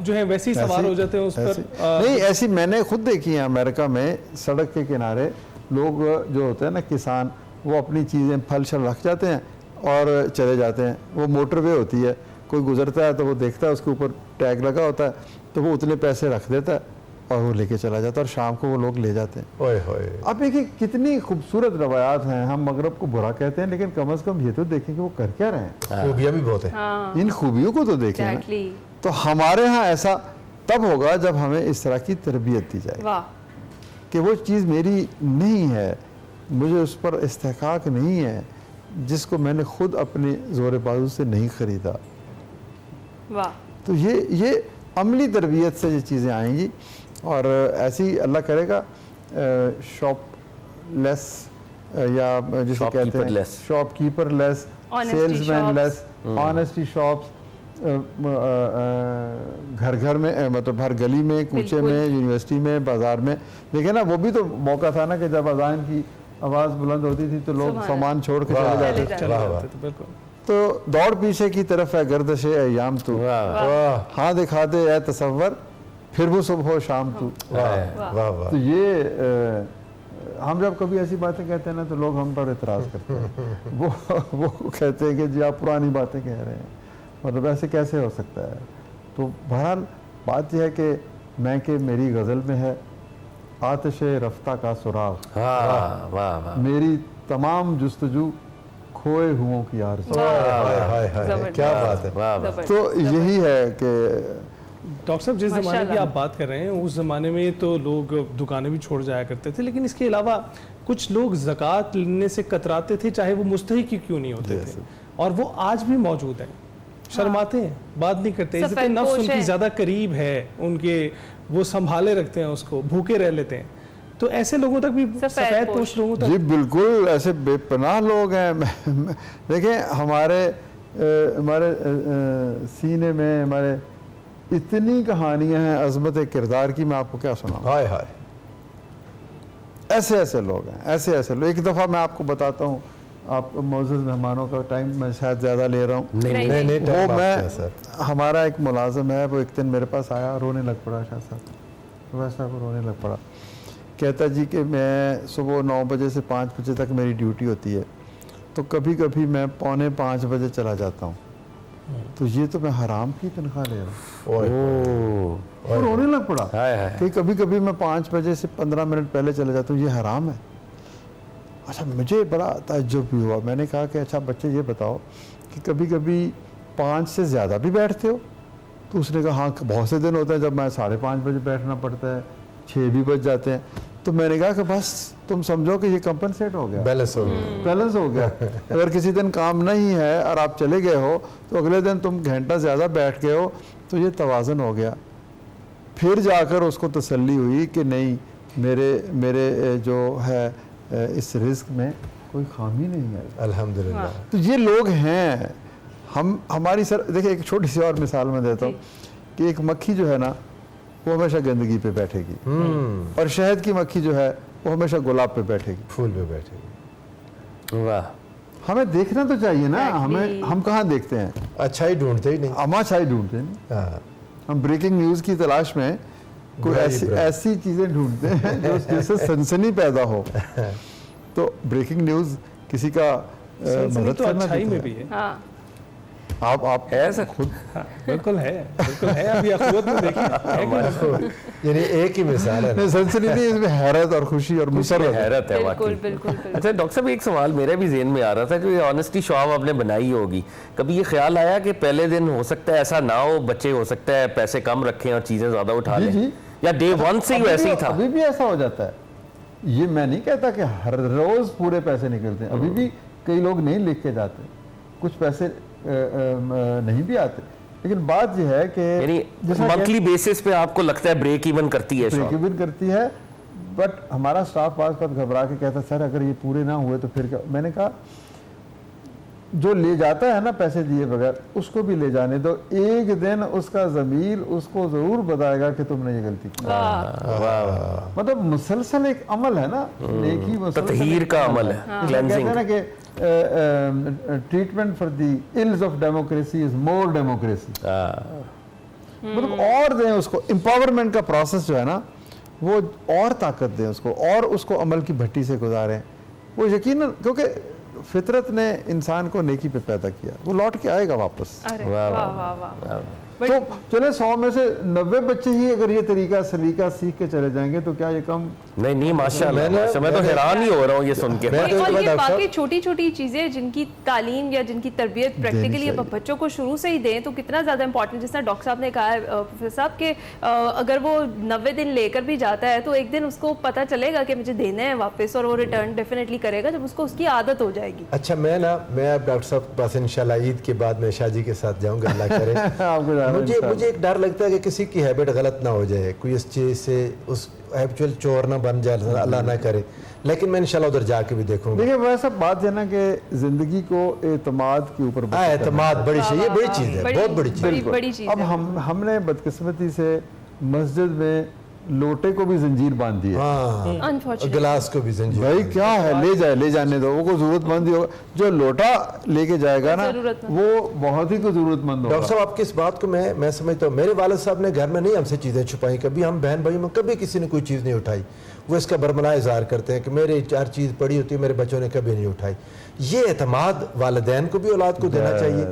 जो है वैसे ही सवार हो जाते हैं उस पर। नहीं, ऐसी मैंने खुद देखी है अमेरिका में। सड़क के किनारे लोग जो होते हैं ना किसान, वो अपनी चीज़ें फल शल रख जाते हैं और चले जाते हैं। वो मोटरवे होती है, कोई गुजरता है तो वो देखता है उसके ऊपर टैग लगा होता है तो वो उतने पैसे रख देता है और वो लेके चला जाता है और शाम को वो लोग ले जाते हैं। ओए होए, अब देखिए कितनी खूबसूरत रवायात हैं। हम मगरब को बुरा कहते हैं लेकिन कम से कम ये तो देखें कि वो कर क्या रहे हैं, खूबियाँ भी बहुत है। हाँ इन खूबियों को तो देखें ना। एग्जैक्टली। तो हमारे यहाँ ऐसा तब होगा जब हमें इस तरह की तरबियत दी जाए वाह कि वो चीज़ मेरी नहीं है, मुझे उस पर इस्तेकाक नहीं है, जिसको मैंने खुद अपने ज़ोर बाजू से नहीं ख़रीदा। वाह तो ये अमली तरबियत से ये चीज़ें आएंगी और ऐसी अल्लाह करेगा शॉप लेस या जिसे कहते हैं Shopkeeper-less। Shopkeeper less, Honesty salesman shops। Less, honesty shops, घर घर में मतलब हर गली में, कूचे बिल्कुल। में, यूनिवर्सिटी में, बाजार में। देखिए ना, वो भी तो मौका था ना कि जब अजान की आवाज़ बुलंद होती थी तो लोग सुभान सामान छोड़ के वाह। चले जाते चले थे। चले वाह, जाते थे, बिल्कुल। तो दौड़ पीछे की तरफ है गर्दिश अय्याम तू, वाह हाँ दिखा दे ए तसव्वुर, फिर वो सुबह हो शाम तू। वाह वाह वाह, तो ये हम जब कभी ऐसी बातें कहते हैं ना तो लोग हम पर एतराज़ करते हैं। वो कहते हैं कि जी आप पुरानी बातें कह रहे हैं, मतलब ऐसे कैसे हो सकता है। तो बहरहाल बात यह है कि मैं कि मेरी गज़ल में है आतिश रफ्ता का सुराग, वाह वाह वाह, मेरी तमाम जुस्तजू खोए हुओं की आरज़ू। हाय हाय हाय, जबरदस्त। क्या बात है। वाह वाह। जबरदस्त। तो यही है कि डॉक्टर साहब जिस ज़माने की माशाल्लाह। आप बात कर रहे हैं उस ज़माने में तो लोग दुकानें भी छोड़ जाया करते थे, लेकिन इसके अलावा कुछ लोग ज़कात लेने से कतराते थे, चाहे वो मुस्तहिक ही क्यों नहीं होते थे, और वो आज भी मौजूद हैं। शर्माते हैं, बात नहीं करते, इज्जत सफेद नफ्स पोश उनकी हैं। ज़्यादा करीब है उनके, वो संभाले रखते हैं उसको, भूखे रह लेते हैं। तो ऐसे लोगों तक भी, सफेद सफ़ेद पोश। पोश लोगों तक जी बिल्कुल ऐसे बेपनाह लोग हैं। देखें हमारे सीने में हमारे इतनी कहानियां हैं अज़मत किरदार की, मैं आपको क्या सुनाऊं। हाय हाय, ऐसे ऐसे लोग हैं, ऐसे ऐसे लोग। एक दफ़ा मैं आपको बताता हूँ, आप मोअज़्ज़ज़ मेहमानों का टाइम मैं शायद ज़्यादा ले रहा हूँ। नहीं, नहीं नहीं, वो टाइम आपका है मैं सर। हमारा एक मुलाजिम है, वो एक दिन मेरे पास आया, रोने लग पड़ा। शाह साहब वैसा वो रोने लग पड़ा, कहता जी कि मैं सुबह 9 बजे से 5 बजे तक मेरी ड्यूटी होती है, तो कभी कभी मैं 4:45 बजे चला जाता हूँ, तो ये तो मैं हराम की तनख्वाह ले रहा हूँ। ओए, वो रोने लग पड़ा हाय हाय। कि कभी कभी मैं 5 बजे से 15 मिनट पहले चले जाता हूँ, ये हराम है। अच्छा, मुझे बड़ा ताज्जुब भी हुआ। मैंने कहा कि अच्छा बच्चे ये बताओ कि कभी कभी 5 से ज़्यादा भी बैठते हो? तो उसने कहा हाँ, बहुत से दिन होते हैं जब मैं 5:30 बजे बैठना पड़ता है, 6 भी बज जाते हैं। तो मैंने कहा कि बस तुम समझो कि ये कंपनसेट हो गया, बैलेंस हो गया। बैलेंस हो गया। अगर किसी दिन काम नहीं है और आप चले गए हो तो अगले दिन तुम घंटा ज़्यादा बैठ गए हो, तो ये तवाज़ुन हो गया। फिर जाकर उसको तसल्ली हुई कि नहीं, मेरे जो है इस रिस्क में कोई खामी नहीं है। अल्हम्दुलिल्लाह। तो ये लोग हैं। हमारी सर देखिए, एक छोटी सी और मिसाल मैं देता हूँ कि एक मक्खी जो है ना वो हमेशा गंदगी पे बैठेगी, और शहद की मक्खी जो है वो हमेशा गुलाब पे बैठेगी। फूल पे बैठे, वाह, हमें देखना तो चाहिए ना, Exactly. हम कहाँ देखते हैं, अच्छा ही ढूंढते ही नहीं। हम अच्छाई ढूंढते हैं। हाँ, हम ब्रेकिंग न्यूज़ की तलाश में कोई बुराई बुराई। ऐसी चीज़ें ढूंढते हैं जो जिससे सनसनी पैदा हो। तो ब्रेकिंग न्यूज़ किसी का सनसनी मदद तो करना अच्छाई देता में है। भी है। हाँ, आप है सर? खुद बिल्कुल है, बिल्कुल है। अभी अखुवत में देखिए है कि यानी एक ही मिसाल है ना। नहीं, सनसनी नहीं, इसमें हैरत और खुशी और मुसर्रत है। हैरत है बिल्कुल वाकई। बिल्कुल बिल्कुल। अच्छा डॉक्टर साहब, एक सवाल मेरे भी जेहन में आ रहा था कि ऑनेस्टी शो ऑफ आपने बनाई होगी, कभी ये ख्याल आया कि पहले दिन हो सकता है ऐसा ना हो, बच्चे हो सकता है पैसे कम रखें और चीजें ज्यादा उठा जी, लें, जी। या डे 1 से ही वैसे ही था? अभी भी ऐसा हो जाता है। ये मैं नहीं कहता कि हर रोज पूरे पैसे निकलते हैं, अभी भी कई लोग नहीं लिख के जाते, कुछ पैसे नहीं भी आते। लेकिन बात यह है कि यानी जैसा मंथली बेसिस पे आपको लगता है ब्रेक इवन करती है ब्रेक शॉप? इवन करती है, बट हमारा स्टाफ बात घबरा के कहता सर अगर ये पूरे ना हुए तो फिर क्या। मैंने कहा जो ले जाता है ना पैसे दिए बगैर, उसको भी ले जाने दो, एक दिन उसका ज़मीर उसको जरूर बताएगा कि तुमने ये गलती की। वाह, मतलब मुसलसल एक अमल है ना, नेकी मुसलसल तत्हीर एक का अमल अमल है, क्लेंजिंग। कहते हैं ना कि treatment for the ills of democracy is more democracy. मतलब और दें उसको, एम्पावरमेंट का प्रोसेस जो है ना वो और ताकत दें उसको, और उसको अमल की भट्टी से गुजारें। वो यकीनन, क्योंकि फितरत ने इंसान को नेकी पे पैदा किया, वो लौट के आएगा वापस। अरे वाह, वाह वाह, वाह वाह। तो चले 100 में से 90 बच्चे ही अगर ये तरीका सलीका सीख के चले जाएंगे तो क्या ये कम? नहीं माशाल्लाह, मैं तो हैरान ही हो रहा हूँ ये सुन के। मैं तो और एक ये बात बाकी साहब- छोटी छोटी चीजें जिनकी तालीम या जिनकी तरबियत प्रैक्टिकली चाहिए। बच्चों को शुरू से ही दें तो कितना ज़्यादा इंपॉर्टेंट। जिस तरह डॉक्टर साहब ने कहा है प्रोफेसर साहब कि अगर वो 90 दिन लेकर भी जाता है तो एक दिन उसको पता चलेगा कि मुझे देने हैं वापस, और वो रिटर्न डेफिनेटली करेगा जब उसको उसकी आदत हो जाएगी। अच्छा, मैं अब डॉक्टर साहब के पास इंशाल्लाह ईद के बाद मैं शाह जी के साथ जाऊंगा, अल्लाह करे। आपको जाना मुझे इंशाल्लाह। मुझे एक डर लगता है कि किसी की हैबिट गलत ना हो जाए, कोई इस चीज़ से उस एक्चुअल चोर ना बन जाए, अल्लाह ना करे। लेकिन मैं इंशाल्लाह उधर जाके भी देखूंगा। देखिए वैसा बात है ना कि जिंदगी को एतमाद के ऊपर हाँ, एतमाद बड़ी चीज़, ये बड़ी चीज़ है, बहुत बड़ी चीज़ है। बड़ी चीज़ अब है। हमने बदकिस्मती से मस्जिद में लोटे को भी जंजीर बांध दी है। हाँ, Unfortunately। गिलास को भी जंजीर। भाई क्या है, ले जाने दो, वो को जरूरतमंद ही होगा। जो लोटा लेके जाएगा ना जरूरतमंद। वो बहुत ही को जरूरतमंद डॉक्टर होगा। साहब, आपकी इस बात को मैं समझता हूँ। मेरे वालिद साहब ने घर में नहीं हमसे चीज़ें छुपाई, कभी हम बहन भाई में कभी किसी ने कोई चीज़ नहीं उठाई। वो इसका बरमला इज़हार करते हैं कि मेरी 4 चीज़ पड़ी होती है, मेरे बच्चों ने कभी नहीं उठाई। ये एतमाद वालिदैन को भी औलाद को देना चाहिए,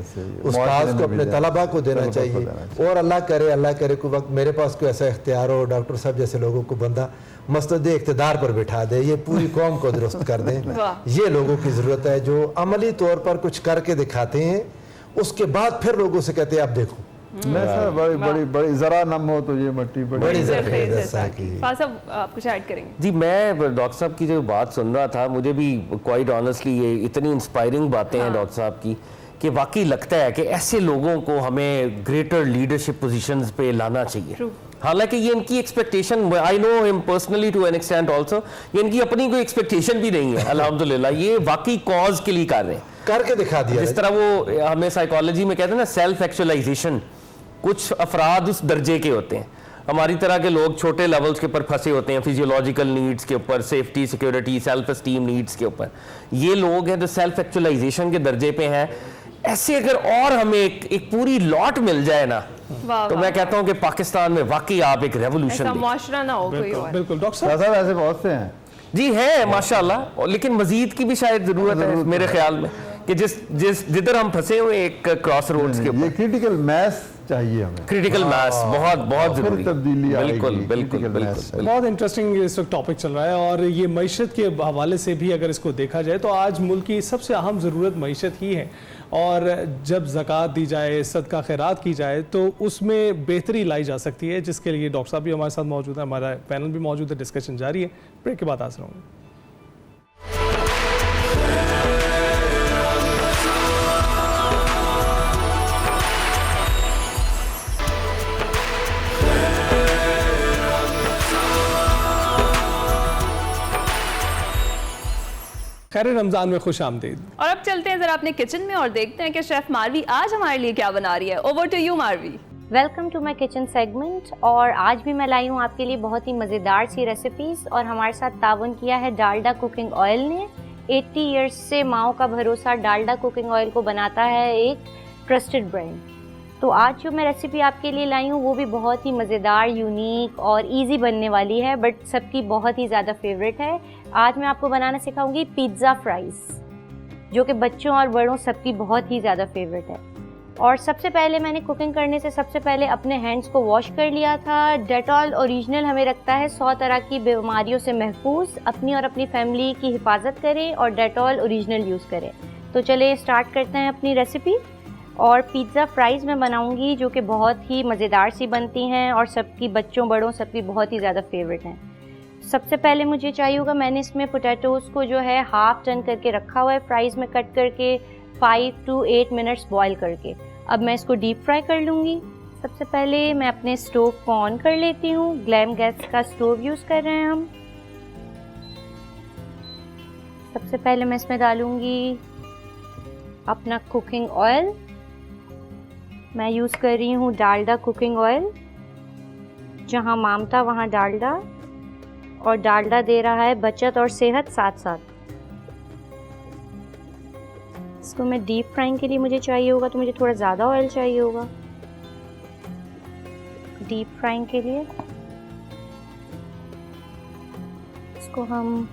उस्ताद को अपने तलबा को देना चाहिए। और अल्लाह करे कोई वक्त मेरे पास कोई ऐसा इख्तियार हो, डॉक्टर साहब जैसे लोगों को बंदा मसनद इक़्तिदार पर बिठा दे, ये पूरी कौम को दुरुस्त कर दें। ये लोगों की ज़रूरत है जो अमली तौर पर कुछ करके दिखाते हैं, उसके बाद फिर लोगों से कहते हैं अब देखो। मैं सर बड़ी जरा नम हो तो ये मट्टी बड़ी आप कुछ ऐड करेंगे? जी, मैं डॉक्टर साहब की जो बात सुन रहा था, मुझे भी क्वाइट ऑनेस्टली ये इतनी इंस्पायरिंग बातें हैं डॉक्टर साहब की कि वाकई लगता है कि ऐसे लोगों को हमें ग्रेटर लीडरशिप पोजीशंस पे लाना चाहिए। हालांकि ये इनकी expectation, I know him personally to an extent also, ये इनकी अपनी कोई एक्सपेक्टेशन भी नहीं है। अल्हम्दुलिल्लाह ये वाकई कॉज के लिए कर रहे हैं, करके दिखा दिया। जिस तरह वो हमें साइकोलॉजी में कहते हैं ना, सेल्फ एक्चुअलाइजेशन, कुछ अफराद उस दर्जे के होते हैं। हमारी तरह के लोग छोटे लेवल्स के ऊपर फंसे होते हैं, फिजियोलॉजिकल नीड्स के ऊपर, safety, security, self esteem needs के ऊपर। ये लोग हैं जो सेल्फ एक्चुअलाइजेशन के दर्जे पे हैं। ऐसे अगर और हमें एक पूरी लॉट मिल जाए ना, तो मैं कहता हूं कि पाकिस्तान में वाकई आप एक रेवोल्यूशन मुआशरा ना हो कोई और। बिल्कुल डॉक्टर साहब ऐसे बहुत से हैं जी, है माशाल्लाह, लेकिन मजीद की भी शायद जरूरत है मेरे ख्याल में, कि जिधर हम फंसे हुए एक क्रॉस रोड्स के ऊपर, क्रिटिकल मैस चाहिए हमें, क्रिटिकल मास बहुत जरूरी, तब्दीली बिल्कुल आएगी, बिल्कुल critical बिल्कुल mass। बहुत इंटरेस्टिंग इस वक्त टॉपिक चल रहा है और ये मईशत के हवाले से भी अगर इसको देखा जाए तो आज मुल्क की सबसे अहम ज़रूरत मईशत ही है। और जब ज़कात दी जाए, सदका खैरात की जाए तो उसमें बेहतरी लाई जा सकती है, जिसके लिए डॉक्टर साहब भी हमारे साथ मौजूद है, हमारा पैनल भी मौजूद है, डिस्कशन जारी है। ब्रेक के बाद हाजिर होंगे। खैर रमज़ान में खुश आमदीद। और अब चलते हैं जरा अपने किचन में और देखते हैं कि शेफ मारवी आज हमारे लिए क्या बना रही है। Over to you Marvi. Welcome to my kitchen segment. और आज भी मैं लाई हूँ आपके लिए बहुत ही मज़ेदार सी रेसिपीज़, और हमारे साथ तावन किया है डालडा कुकिंग ऑयल ने। 80 इयर्स से माओ का भरोसा डालडा कुकिंग ऑयल को बनाता है एक ट्रस्टेड ब्रांड। तो आज जो मैं रेसिपी आपके लिए लाई हूँ वो भी बहुत ही मज़ेदार, यूनिक और इजी बनने वाली है, बट सबकी बहुत ही ज़्यादा फेवरेट है। आज मैं आपको बनाना सिखाऊंगी पिज़्ज़ा फ्राइज़, जो कि बच्चों और बड़ों सबकी बहुत ही ज़्यादा फेवरेट है। और सबसे पहले मैंने कुकिंग करने से सबसे पहले अपने हैंड्स को वॉश कर लिया था। डेटॉल ओरिजिनल हमें रखता है 100 तरह की बीमारियों से महफूज। अपनी और अपनी फैमिली की हिफाजत करें और डेटॉल ओरिजिनल यूज़ करें। तो चलिए स्टार्ट करते हैं अपनी रेसिपी। और पिज़्ज़ा फ्राइज़ मैं बनाऊंगी जो कि बहुत ही मज़ेदार सी बनती हैं और सबकी, बच्चों बड़ों सबकी बहुत ही ज़्यादा फेवरेट हैं। सबसे पहले मुझे चाहिए होगा, मैंने इसमें पोटैटोज़ को जो है हाफ़ टर्न करके रखा हुआ है, फ्राइज़ में कट करके 5 to 8 मिनट्स बॉयल करके। अब मैं इसको डीप फ्राई कर लूँगी। सबसे पहले मैं अपने स्टोव को ऑन कर लेती हूँ। ग्लैम गैस का स्टोव यूज़ कर रहे हैं हम। सबसे पहले मैं इसमें डालूँगी अपना कुकिंग ऑयल। मैं यूज़ कर रही हूँ डालडा कुकिंग ऑयल। जहाँ मामता वहाँ डालडा, और डालडा दे रहा है बचत और सेहत साथ साथ। इसको मैं डीप फ्राइंग के लिए मुझे चाहिए होगा, तो मुझे थोड़ा ज़्यादा ऑयल चाहिए होगा डीप फ्राइंग के लिए। इसको हम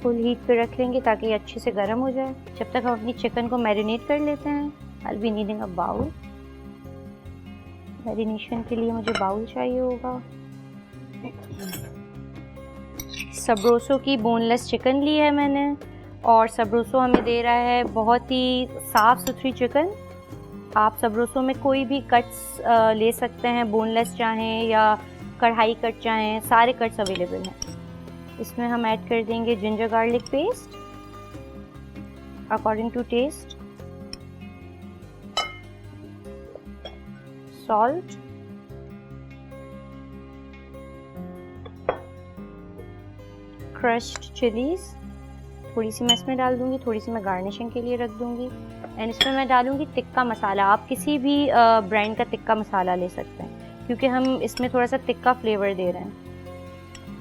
फुल हीट पे रख लेंगे ताकि ये अच्छे से गर्म हो जाए। जब तक हम अपनी चिकन को मैरिनेट कर लेते हैं। I'll be needing a bowl. Marination के लिए मुझे बाउल चाहिए होगा। सबरोसो की बोनलेस चिकन ली है मैंने, और सबरोसो हमें दे रहा है बहुत ही साफ़ सुथरी चिकन। आप सबरोसो में कोई भी कट्स ले सकते हैं, बोनलेस चाहें या कढ़ाई कट चाहें, सारे कट्स अवेलेबल हैं। इसमें हम ऐड कर देंगे ginger garlic paste according to taste, salt, crushed chillies, थोड़ी सी मैं इसमें डाल दूँगी, थोड़ी सी मैं गार्निशिंग के लिए रख दूँगी। एंड इसमें मैं डालूँगी तिक्का मसाला। आप किसी भी ब्रांड का तिक्का मसाला ले सकते हैं, क्योंकि हम इसमें थोड़ा सा तिक्का फ्लेवर दे रहे हैं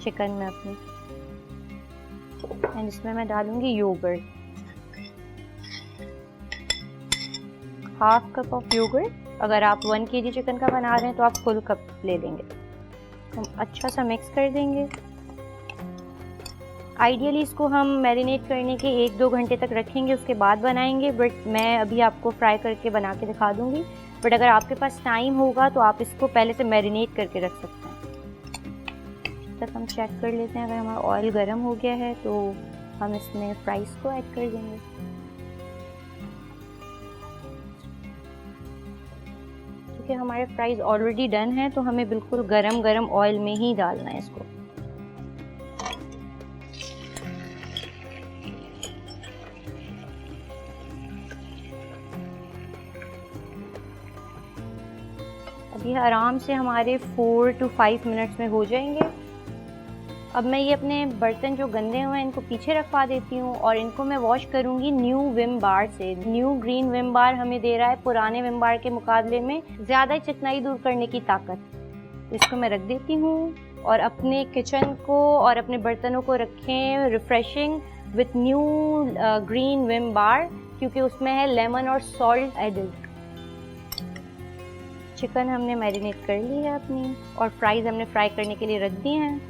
चिकन में अपनी। एंड इसमें मैं डालूँगी yoghurt, half cup of yoghurt. अगर आप 1 kg चिकन का बना रहे हैं तो आप फुल कप ले लेंगे। हम अच्छा सा मिक्स कर देंगे। आइडियली इसको हम मैरिनेट करने के 1-2 घंटे तक रखेंगे, उसके बाद बनाएंगे, बट मैं अभी आपको फ्राई करके बना के दिखा दूँगी। बट अगर आपके पास टाइम होगा तो आप इसको पहले से मैरिनेट करके रख सकते हैं। तब हम चेक कर लेते हैं, अगर हमारा ऑयल गर्म हो गया है तो हम इसमें फ्राइज़ को ऐड कर देंगे। क्योंकि हमारे फ्राइज़ ऑलरेडी डन हैं तो हमें बिल्कुल गरम गरम ऑयल में ही डालना है इसको। अब ये आराम से हमारे 4 to 5 मिनट्स में हो जाएंगे। अब मैं ये अपने बर्तन जो गंदे हुए हैं इनको पीछे रखवा देती हूँ और इनको मैं वॉश करूँगी न्यू विम बार से। न्यू ग्रीन विम बार हमें दे रहा है पुराने विम बार के मुकाबले में ज़्यादा चिकनाई दूर करने की ताकत। तो इसको मैं रख देती हूँ और अपने किचन को और अपने बर्तनों को रखें refreshing with new green Vim bar, क्योंकि उसमें है लेमन और सॉल्ट एडेड। चिकन हमने मैरिनेट कर ली है अपनी और फ्राइज़ हमने फ्राई करने के लिए रख दी हैं।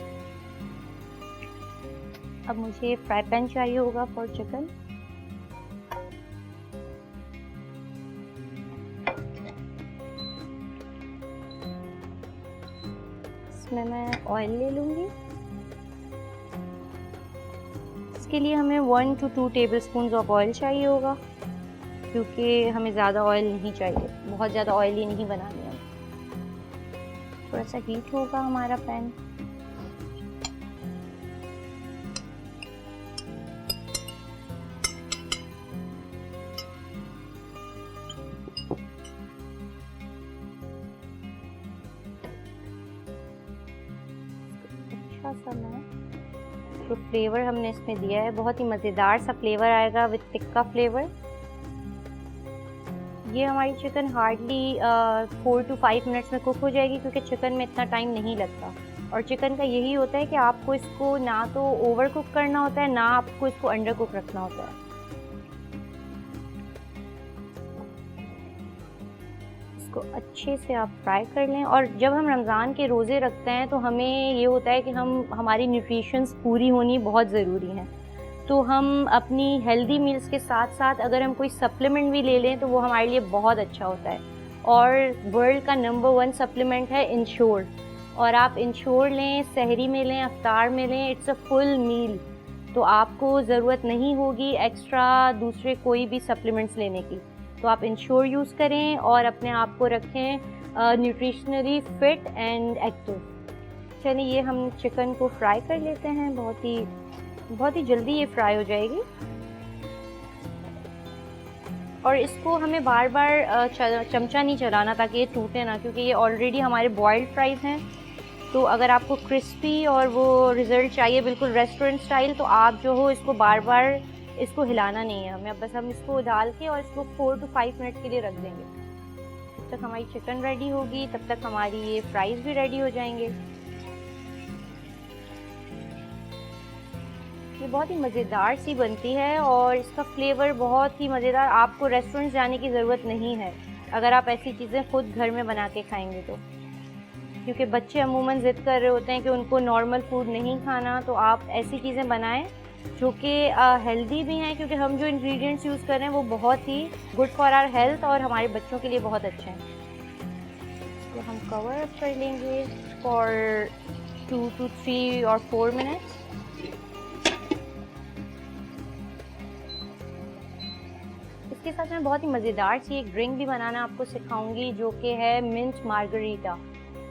अब मुझे फ्राई पैन चाहिए होगा फॉर चिकन। इसमें मैं ऑयल ले लूँगी। इसके लिए हमें 1 to 2 टेबलस्पून ऑफ ऑयल चाहिए होगा, क्योंकि हमें ज़्यादा ऑयल नहीं चाहिए, बहुत ज़्यादा ऑयली नहीं बनानी है। थोड़ा सा हीट होगा हमारा पैन। अच्छा सा मैं जो फ्लेवर हमने इसमें दिया है बहुत ही मज़ेदार सा फ्लेवर आएगा विथ टिक्का फ्लेवर। ये हमारी चिकन हार्डली 4 to 5 मिनट्स में कुक हो जाएगी, क्योंकि चिकन में इतना टाइम नहीं लगता। और चिकन का यही होता है कि आपको इसको ना तो ओवर कुक करना होता है, ना आपको इसको अंडर कुक रखना होता है। इसको अच्छे से आप फ्राई कर लें। और जब हम रमज़ान के रोज़े रखते हैं तो हमें ये होता है कि हमारी न्यूट्रिशंस पूरी होनी बहुत ज़रूरी है। तो हम अपनी हेल्दी मील्स के साथ साथ अगर हम कोई सप्लीमेंट भी ले लें तो वो हमारे लिए बहुत अच्छा होता है। और वर्ल्ड का नंबर 1 सप्लीमेंट है इंश्योर। और आप इंश्योर लें, सहरी में लें, अफ्तार में लें, इट्स अ फुल मील। तो आपको ज़रूरत नहीं होगी एक्स्ट्रा दूसरे कोई भी सप्लीमेंट्स लेने की। तो आप इंश्योर यूज़ करें और अपने आप को रखें न्यूट्रिशनली फिट एंड एक्टिव। चलिए ये हम चिकन को फ्राई कर लेते हैं, बहुत ही जल्दी ये फ्राई हो जाएगी। और इसको हमें बार बार चमचा नहीं चलाना ताकि ये टूटे ना, क्योंकि ये ऑलरेडी हमारे बॉइल्ड फ्राइज़ हैं। तो अगर आपको क्रिस्पी और वो रिज़ल्ट चाहिए बिल्कुल रेस्टोरेंट स्टाइल, तो आप जो हो इसको बार बार इसको हिलाना नहीं है हमें। बस हम इसको डाल के और इसको 4 to 5 मिनट के लिए रख देंगे। जब तक हमारी चिकन रेडी होगी तब तक हमारी ये फ्राइज़ भी रेडी हो जाएंगे। ये बहुत ही मज़ेदार सी बनती है और इसका फ्लेवर बहुत ही मज़ेदार। आपको रेस्टोरेंट जाने की ज़रूरत नहीं है अगर आप ऐसी चीज़ें खुद घर में बना के खाएंगे तो, क्योंकि बच्चे अमूमन ज़िद कर रहे होते हैं कि उनको नॉर्मल फूड नहीं खाना। तो आप ऐसी चीज़ें बनाएं जो कि हेल्दी भी हैं, क्योंकि हम जो इंग्रेडिएंट्स यूज़ कर रहे हैं वो बहुत ही गुड फॉर आवर हेल्थ और हमारे बच्चों के लिए बहुत अच्छे हैं। तो हम कवर अप कर लेंगे फॉर 2 to 3 or 4 मिनट्स। इसके साथ मैं बहुत ही मज़ेदार सी एक ड्रिंक भी बनाना आपको सिखाऊंगी, जो कि है मिंट मार्गरीटा,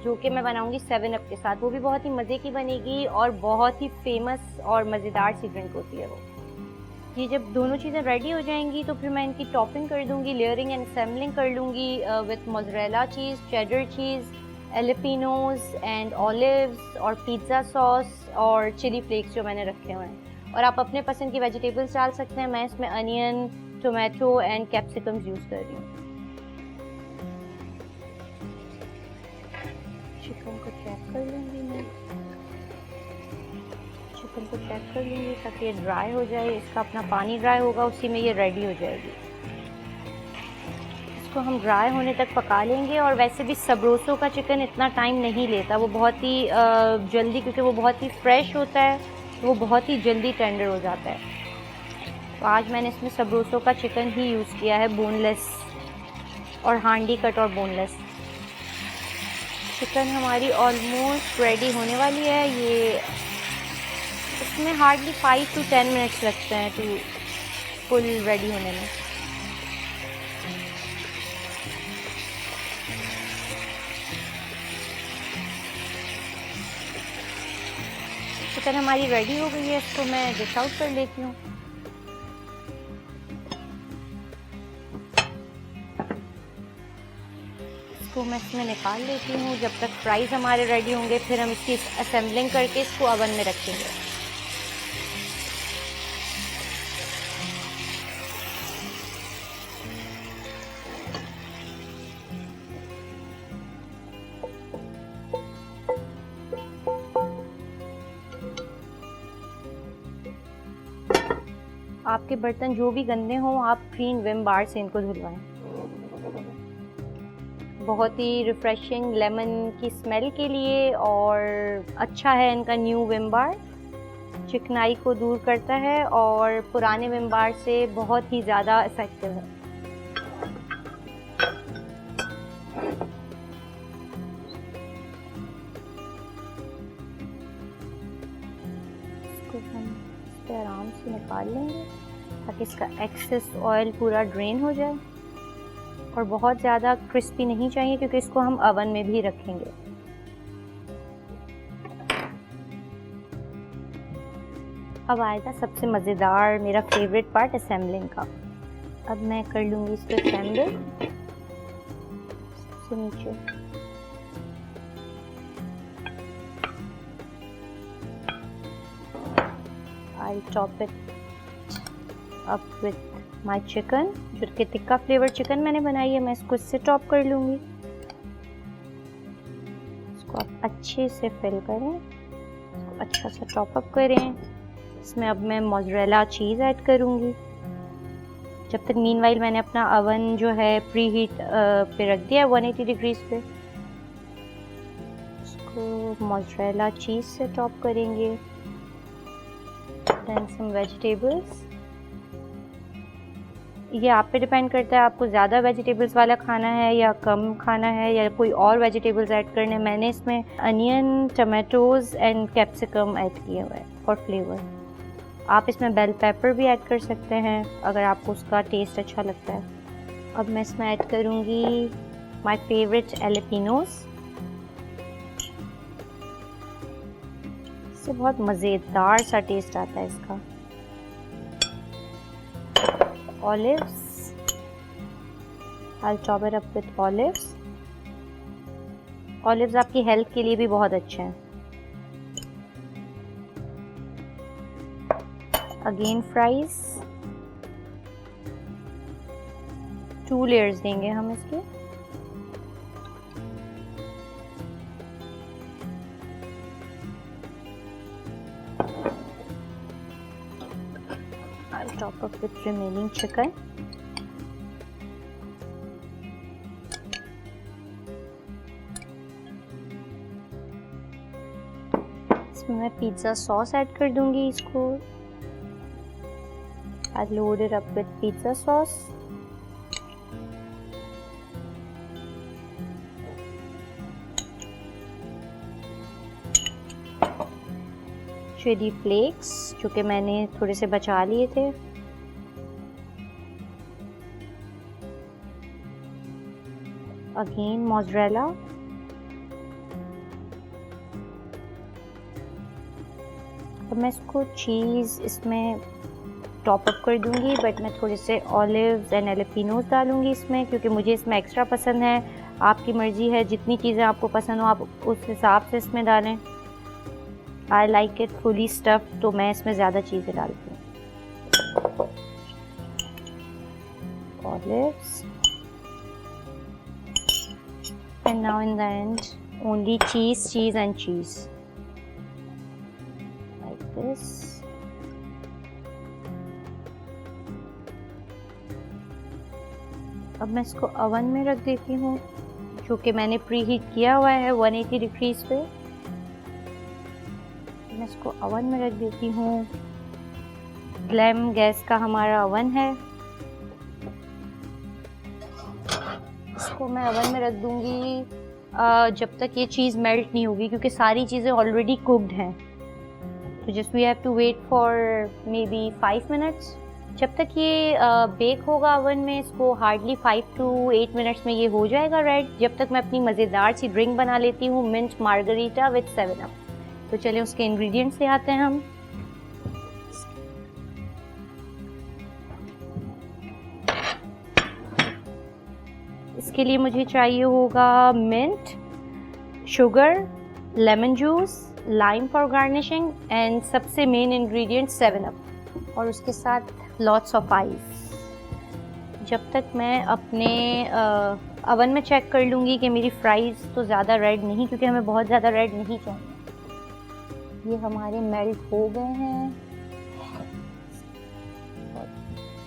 जो कि मैं बनाऊंगी 7 अप के साथ। वो भी बहुत ही मज़े की बनेगी और बहुत ही फेमस और मज़ेदार सी ड्रिंक होती है वो। ये जब दोनों चीज़ें रेडी हो जाएंगी तो फिर मैं इनकी टॉपिंग कर दूंगी, लेयरिंग एंड असेंबलिंग कर लूँगी with mozzarella cheese, cheddar cheese, jalapenos and olives और पिज़्ज़ा सॉस और चिली फ्लेक्स जो मैंने रखे हुए हैं। और आप अपने पसंद की वेजिटेबल्स डाल सकते हैं। मैं इसमें onion, tomato and capsicums use कर रही हूँ। चिकन को चेक कर लूँगी मैं, चिकन को चेक कर लूँगी ताकि ये ड्राई हो जाए। इसका अपना पानी ड्राई होगा, उसी में ये रेडी हो जाएगी। इसको हम ड्राई होने तक पका लेंगे। और वैसे भी सबरोसो का चिकन इतना टाइम नहीं लेता, वो बहुत ही जल्दी, क्योंकि वो बहुत ही फ्रेश होता है, वो बहुत ही जल्दी टेंडर हो जाता है। तो आज मैंने इसमें सबरोसो का चिकन ही यूज़ किया है, बोनलेस और हांडी कट और बोनलेस। चिकन हमारी ऑलमोस्ट रेडी होने वाली है। ये इसमें हार्डली 5 to 10 मिनट्स लगते हैं तो फुल रेडी होने में। चिकन हमारी रेडी हो गई है, इसको मैं डिश आउट कर लेती हूँ। इसको मैं इसमें निकाल लेती हूँ। जब तक फ्राइज़ हमारे रेडी होंगे फिर हम इसकी असेंबलिंग करके इसको ओवन में रखेंगे। आपके बर्तन जो भी गंदे हों, आप क्लीन विम बार से इनको धुलवाएं। बहुत ही रिफ़्रेशिंग लेमन की स्मेल के लिए और अच्छा है इनका न्यू विम बार। चिकनाई को दूर करता है और पुराने विम बार से बहुत ही ज़्यादा इफ़ेक्टिव है। इसको हम इस पे आराम से निकाल लेंगे ताकि इसका एक्सेस ऑयल पूरा ड्रेन हो जाए। और बहुत ज़्यादा क्रिस्पी नहीं चाहिए क्योंकि इसको हम ओवन में भी रखेंगे। अब आएगा सबसे मज़ेदार, मेरा फेवरेट पार्ट, असेंबलिंग का। अब मैं कर लूँगी इसको असेंबल सबसे नीचे। I'll chop it up with my chicken, जो कि टिक्का फ्लेवर चिकन मैंने बनाई है, मैं इसको इससे टॉप कर लूँगी। इसको आप अच्छे से फिल करें, इसको अच्छा सा टॉप अप करें। इसमें अब मैं मोज़रेला चीज़ ऐड करूँगी। जब तक मीनवाइल मैंने अपना ओवन जो है प्री हीट पे रख दिया है 180 डिग्रीज पे। इसको मोज़रेला चीज़ से टॉप करेंगे। Then some vegetables. ये आप पे डिपेंड करता है, आपको ज़्यादा वेजिटेबल्स वाला खाना है या कम खाना है या कोई और वेजिटेबल्स ऐड करने। मैंने इसमें onion, tomatoes and capsicum add किया हुआ है फॉर फ्लेवर। आप इसमें बेल पेपर भी ऐड कर सकते हैं अगर आपको उसका टेस्ट अच्छा लगता है। अब मैं इसमें ऐड करूँगी माय फेवरेट एलेपिनोस। इससे बहुत मज़ेदार सा टेस्ट आता है इसका। Olives, I'll chop it up with olives. Olives आपकी हेल्थ के लिए भी बहुत अच्छे हैं। अगेन फ्राइज, 2 लेयर्स देंगे हम इसके। I'll top up with remaining chicken. इसमें मैं पिज़्ज़ा सॉस ऐड कर दूंगी इसको। I'll load it up with pizza sauce. Chilli flakes जो कि मैंने थोड़े से बचा लिए थे। Again mozzarella. अब मैं इसको चीज़ इसमें टॉप अप कर दूंगी, बट मैं थोड़े से ऑलिव्स एंड एलेपिनोस डालूंगी इसमें क्योंकि मुझे इसमें एक्स्ट्रा पसंद है। आपकी मर्ज़ी है, जितनी चीज़ें आपको पसंद हो आप उस हिसाब से इसमें डालें। I like it fully stuff, तो मैं इसमें ज़्यादा चीज़ें डालती हूँ। Olives and now in the end only cheese and cheese like this. अब मैं इसको ओवन में रख देती हूँ, जो कि मैंने प्री हीट किया हुआ है 180 डिग्रीज पे। मैं इसको ओवन में रख देती हूँ। ग्लैम गैस का हमारा ओवन है। इसको मैं ओवन में रख दूँगी जब तक ये चीज़ मेल्ट नहीं होगी, क्योंकि सारी चीज़ें ऑलरेडी कुक्ड हैं। तो just we have to wait for maybe 5 minutes. जब तक ये बेक होगा ओवन में, इसको हार्डली 5 to 8 मिनट्स में ये हो जाएगा रेड। जब तक मैं अपनी मज़ेदार सी ड्रिंक बना लेती हूँ, मिंट मार्गरीटा विद 7 अप। तो चलें उसके इंग्रेडिएंट्स ले आते हैं हम। इसके लिए मुझे चाहिए होगा mint, sugar, lemon juice, lime for garnishing and सबसे मेन इंग्रेडिएंट 7 अप, और उसके साथ लॉट्स ऑफ आइस। जब तक मैं अपने ओवन में चेक कर लूँगी कि मेरी फ्राइज़ तो ज़्यादा रेड नहीं, क्योंकि हमें बहुत ज़्यादा रेड नहीं चाहिए। ये हमारे मेल्ट हो गए हैं।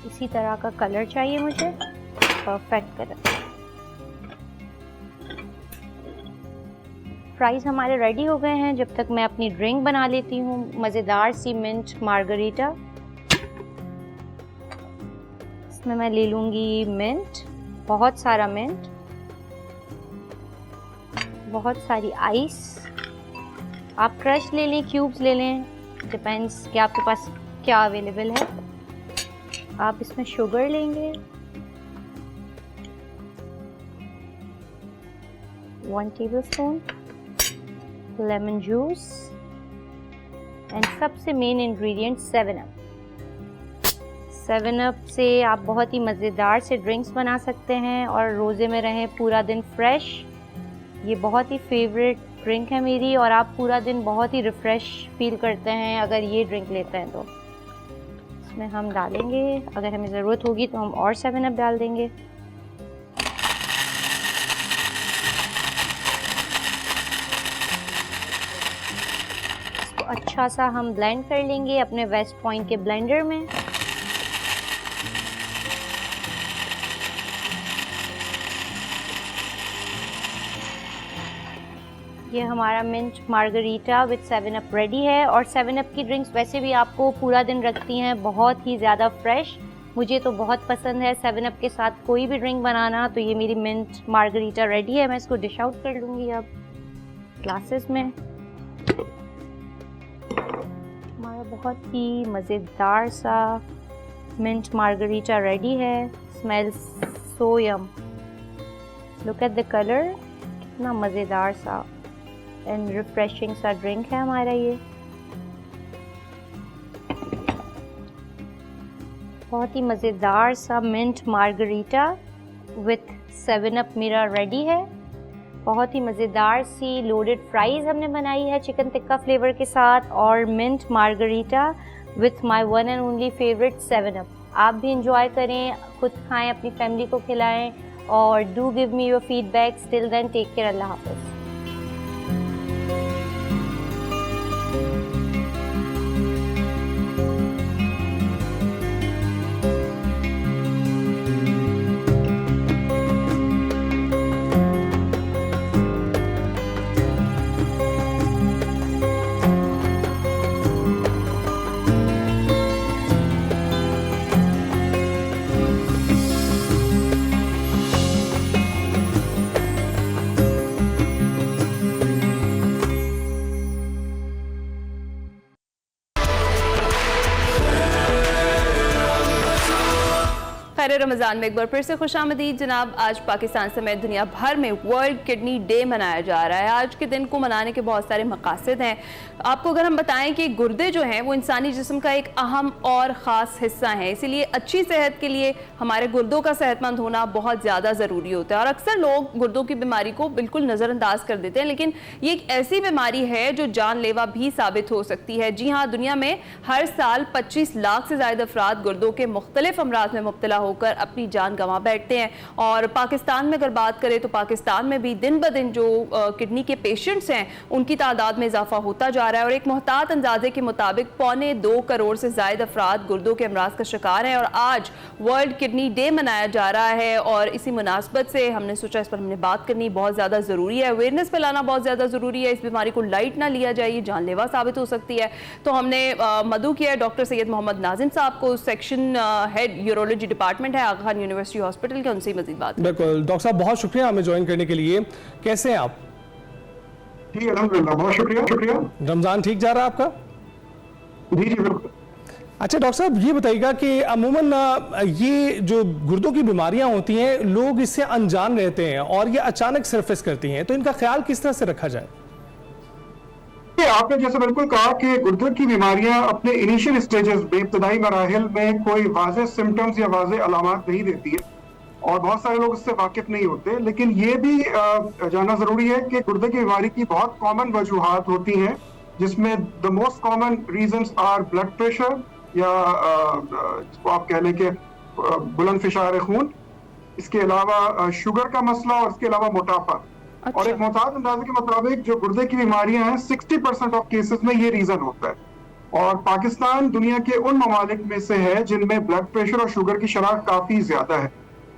इसी तरह का कलर चाहिए मुझे, परफेक्ट कलर। फ्राइज़ हमारे रेडी हो गए हैं। जब तक मैं अपनी ड्रिंक बना लेती हूँ, मज़ेदार सी मिंट मार्गरीटा। इसमें मैं ले लूँगी मिंट, बहुत सारा मिंट, बहुत सारी आइस। आप क्रश ले लें, क्यूब्स ले लें, डिपेंड्स कि आपके पास क्या अवेलेबल है। आप इसमें शुगर लेंगे, 1 टेबलस्पून, लेमन जूस एंड सबसे मेन इंग्रेडिएंट 7 अप। 7 अप से आप बहुत ही मज़ेदार से ड्रिंक्स बना सकते हैं और रोज़े में रहें पूरा दिन फ्रेश। ये बहुत ही फेवरेट ड्रिंक है मेरी, और आप पूरा दिन बहुत ही रिफ़्रेश फील करते हैं अगर ये ड्रिंक लेते हैं। तो इसमें हम डालेंगे, अगर हमें ज़रूरत होगी तो हम और 7 अप डाल देंगे। इसको अच्छा सा हम ब्लेंड कर लेंगे अपने वेस्ट पॉइंट के ब्लेंडर में। ये हमारा mint margarita with 7 up ready है। और 7 अप की ड्रिंक्स वैसे भी आपको पूरा दिन रखती हैं बहुत ही ज़्यादा फ्रेश। मुझे तो बहुत पसंद है 7 अप के साथ कोई भी ड्रिंक बनाना। तो ये मेरी मिंट मार्गरीटा रेडी है। मैं इसको डिश आउट कर लूँगी अब ग्लासेस में। हमारा बहुत ही मज़ेदार सा मिंट मार्गरीटा रेडी है। Smells so yum, look at the colour, कितना मज़ेदार सा एंड रिफ्रेशिंग सा ड्रिंक है हमारा ये। बहुत ही मज़ेदार सा मिंट मार्गरीटा विथ 7 अप मेरा रेडी है। बहुत ही मज़ेदार सी लोडेड फ्राइज़ हमने बनाई है चिकन टिक्का फ्लेवर के साथ, और mint margarita with my one and only favourite 7 up. आप भी इंजॉय करें, खुद खाएं, अपनी फैमिली को खिलाएं, और do give me your feedback. Till then take care, अल्लाह हाफ़िज़। खैर रमज़ान में एक बार फिर से खुशामदीद जनाब। आज पाकिस्तान समेत दुनिया भर में वर्ल्ड किडनी डे मनाया जा रहा है। आज के दिन को मनाने के बहुत सारे मकासद हैं। आपको अगर हम बताएं कि गुर्दे जो हैं वो इंसानी जिस्म का एक अहम और ख़ास हिस्सा है, इसीलिए अच्छी सेहत के लिए हमारे गुर्दों का सेहतमंद होना बहुत ज़्यादा ज़रूरी होता है। और अक्सर लोग गुर्दों की बीमारी को बिल्कुल नज़रअंदाज कर देते हैं, लेकिन ये एक ऐसी बीमारी है जो जानलेवा भी साबित हो सकती है। जी हाँ, दुनिया में हर साल 25 लाख से ज़्यादा अफराद गुर्दों के मुख्तलिफ अमराज में मुब्तला होकर होकर अपनी जान गंवा बैठते हैं। और पाकिस्तान में अगर बात करें तो पाकिस्तान में भी दिन ब दिन जो किडनी के पेशेंट्स हैं उनकी तादाद में इजाफा होता जा रहा है और एक मुहतात अंदाजे के मुताबिक 1.25 करोड़ से ज़ायद अफराद गुर्दों के अमराज का शिकार हैं। और आज वर्ल्ड किडनी डे मनाया जा रहा है और इसी मुनासबत से हमने सोचा इस पर हमने बात करनी बहुत ज़्यादा ज़रूरी है, अवेयरनेस फैलाना बहुत ज़्यादा ज़रूरी है। इस बीमारी को लाइट ना लिया जाए, ये जानलेवा साबित हो सकती है। तो हमने मदऊ किया है डॉक्टर सैयद मोहम्मद नाजिम साहब को, सेक्शन हेड यूरोलॉजी डिपार्टमेंट है आगा खान यूनिवर्सिटी हॉस्पिटल के, उनसे मजीद बात। बिल्कुल डॉक्टर साहब, बहुत शुक्रिया हमें ज्वाइन करने के लिए। कैसे हैं आप? जी अल्हम्दुलिल्लाह, बहुत शुक्रिया। रमज़ान ठीक जा रहा है आपका? जी बिल्कुल। अच्छा डॉक्टर साहब, ये बताइएगा कि अमूमन ये जो गुर्दों की बीमारियां होती हैं लोग इससे अनजान रहते हैं और ये अचानक सरफेस करती हैं, तो इनका ख्याल किस तरह से रखा जाए? आपने जैसे बिल्कुल कहा कि गुर्दे की बीमारियां अपने इनिशियल स्टेजेस में, इब्तदाई मराहिल में कोई वाज़ेह सिम्टम्स या वाज़ेह अलामात नहीं देती है और बहुत सारे लोग इससे वाकिफ नहीं होते। लेकिन ये भी जानना जरूरी है कि गुर्दे की बीमारी की बहुत कॉमन वजूहात होती हैं, जिसमें the most common reasons are blood pressure या जिसको आप कह लें कि बुलंद फिशार खून, इसके अलावा शुगर का मसला और इसके अलावा मोटापा। अच्छा। और एक मोहतात अंदाजे के मुताबिक जो गुर्दे की बीमारियां हैं 60% ऑफ केसेस में ये रीजन होता है। और पाकिस्तान दुनिया के उन ममालिक में से है जिनमें ब्लड प्रेशर और शुगर की शरह काफी ज्यादा है।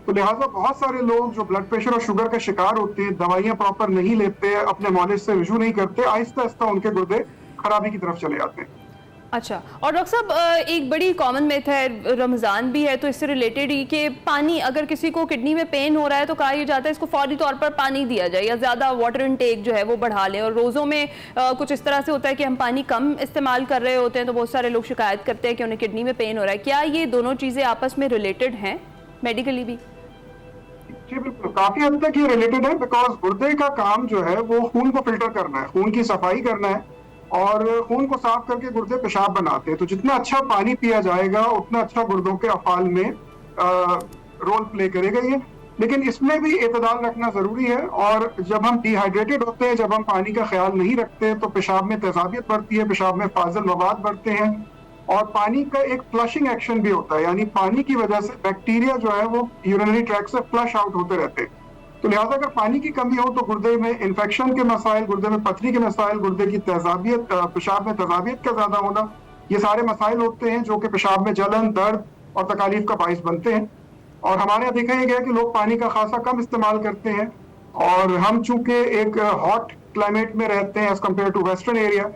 तो लिहाजा बहुत सारे लोग जो ब्लड प्रेशर और शुगर का शिकार होते हैं, दवाइयां प्रॉपर नहीं लेते, अपने मॉलिज से रिजू नहीं करते, आहिस्ता आहिस्ता उनके गुर्दे खराबी की तरफ चले जाते हैं। अच्छा, और डॉक्टर साहब एक बड़ी कॉमन मिथ है, रमज़ान भी है तो इससे रिलेटेड ही, कि पानी, अगर किसी को किडनी में पेन हो रहा है तो कहा यह जाता है इसको फौरी तौर पर पानी दिया जाए या ज़्यादा वाटर इनटेक जो है वो बढ़ा लें। और रोज़ों में कुछ इस तरह से होता है कि हम पानी कम इस्तेमाल कर रहे होते हैं तो बहुत सारे लोग शिकायत करते हैं कि उन्हें किडनी में पेन हो रहा है। क्या ये दोनों चीज़ें आपस में रिलेटेड हैं मेडिकली भी? जी बिल्कुल, काफी हद तक ये रिलेटेड है, बिकॉज गुर्दे का काम जो है वो खून को फिल्टर करना है, खून की सफाई करना है और खून को साफ करके गुर्दे पेशाब बनाते हैं। तो जितना अच्छा पानी पिया जाएगा उतना अच्छा गुर्दों के अफाल में रोल प्ले करेगा ये। लेकिन इसमें भी एतदाल रखना जरूरी है और जब हम डिहाइड्रेटेड होते हैं, जब हम पानी का ख्याल नहीं रखते तो पेशाब में तेजाबियत बढ़ती है, पेशाब में फाजिल मवाद बढ़ते हैं और पानी का एक फ्लशिंग एक्शन भी होता है, यानी पानी की वजह से बैक्टीरिया जो है वो यूरिनरी ट्रैक्ट से फ्लश आउट होते रहते हैं। तो लिहाजा अगर पानी की कमी हो तो गुर्दे में इन्फेक्शन के मसाइल, गुर्दे में पथरी के मसाइल, गुर्दे की तेजाबियत, पेशाब में तेजाबियत का ज्यादा होना, ये सारे मसाइल होते हैं जो कि पेशाब में जलन, दर्द और तकालीफ का बाइस बनते हैं। और हमारे यहाँ देखा गया कि लोग पानी का खासा कम इस्तेमाल करते हैं और हम चूंकि एक हॉट क्लाइमेट में रहते हैं as compared to western area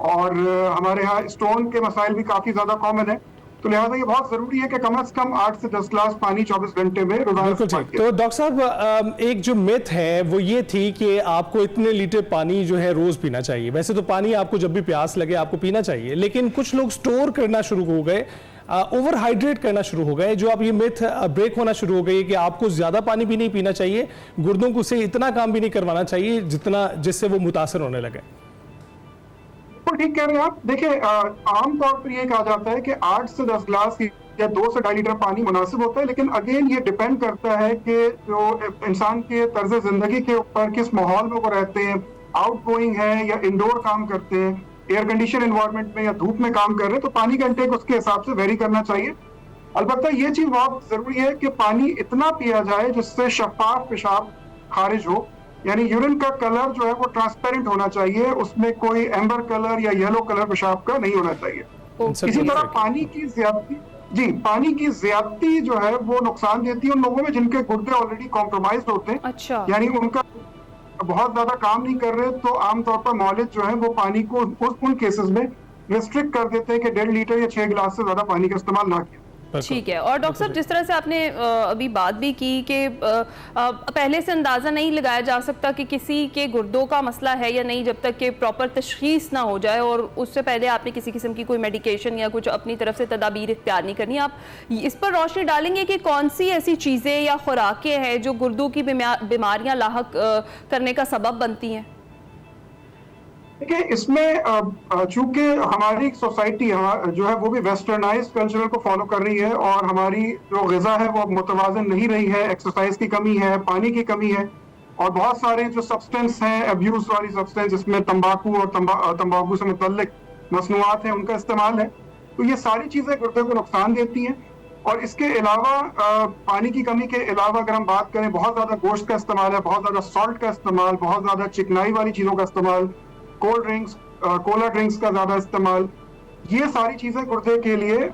और हमारे यहाँ स्टोन के मसाइल भी काफी ज्यादा कॉमन है, तो लिहाजा ये बहुत जरूरी है कि कम से कम 8 से 10 गिलास पानी 24 घंटे में रोजाना। बिल्कुल ठीक। तो डॉक्टर साहब, एक जो मिथ है वो ये थी कि आपको इतने लीटर पानी जो है रोज पीना चाहिए। वैसे तो पानी आपको जब भी प्यास लगे आपको पीना चाहिए, लेकिन कुछ लोग स्टोर करना शुरू हो गए, ओवर हाइड्रेट करना शुरू हो गए, जो अब ये मिथ ब्रेक होना शुरू हो गई कि आपको ज्यादा पानी भी नहीं पीना चाहिए, गुर्दों को से इतना काम भी नहीं करवाना चाहिए जितना जिससे वो मुतासर होने लगे। ठीक कह रहे हैं आप। देखिए, आमतौर पर यह कहा जाता है कि 8 से 10 गिलास या 2 से 2.5 लीटर पानी मुनासिब होता है, लेकिन अगेन ये डिपेंड करता है कि जो इंसान के तर्ज जिंदगी के ऊपर, किस माहौल में वो रहते हैं, आउट गोइंग है या इंडोर काम करते हैं, एयर कंडीशन एनवायरनमेंट में या धूप में काम कर रहे हैं, तो पानी का इंटेक उसके हिसाब से वेरी करना चाहिए। अलबत्ता ये चीज बहुत जरूरी है कि पानी इतना पिया जाए जिससे शफाफ पेशाब खारिज हो, यानी यूरिन का कलर जो है वो ट्रांसपेरेंट होना चाहिए, उसमें कोई एम्बर कलर या येलो कलर पेशाब का नहीं होना चाहिए। इसी तरह पानी की ज्यादती जो है वो नुकसान देती है उन लोगों में जिनके गुर्दे ऑलरेडी कॉम्प्रोमाइज्ड होते हैं। अच्छा। यानी उनका बहुत ज्यादा काम नहीं कर रहे, तो आमतौर पर मौलिद जो है वो पानी को उन केसेस में रिस्ट्रिक्ट कर देते हैं कि 1.5 लीटर या 6 गिलास से ज्यादा पानी का इस्तेमाल ना किया। ठीक है। और डॉक्टर साहब, जिस तरह से आपने अभी बात भी की कि पहले से अंदाज़ा नहीं लगाया जा सकता कि किसी के गुर्दों का मसला है या नहीं जब तक कि प्रॉपर तशखीस ना हो जाए, और उससे पहले आपने किसी किस्म की कोई मेडिकेशन या कुछ अपनी तरफ से तदाबीर इख्तियार नहीं करनी। आप इस पर रोशनी डालेंगे कि कौन सी ऐसी चीज़ें या खुराकें हैं जो गुर्दों की बीमारियाँ लाहक करने का सबब बनती हैं? देखिए, इसमें चूंकि हमारी सोसाइटी जो है वो भी वेस्टर्नाइज कल्चर को फॉलो कर रही है और हमारी जो ग़िज़ा है वो मुतवाज़िन नहीं रही है, एक्सरसाइज की कमी है, पानी की कमी है और बहुत सारे जो सब्सटेंस हैं, अब्यूज़ वाली सब्सटेंस जिसमें तंबाकू और तंबाकू से मुतल्लिक मसनूआत हैं, उनका इस्तेमाल है। तो ये सारी चीज़ें गुर्दे को नुकसान देती हैं और इसके अलावा पानी की कमी के अलावा अगर हम बात करें, बहुत ज़्यादा गोश्त का इस्तेमाल है, बहुत ज़्यादा सॉल्ट का इस्तेमाल, बहुत ज़्यादा चिकनाई वाली चीज़ों का इस्तेमाल, कोल्ड ड्रिंक्स, कोला ड्रिंक्स का ज़्यादा इस्तेमाल, ये सारी चीज़ें गुर्दे के लिए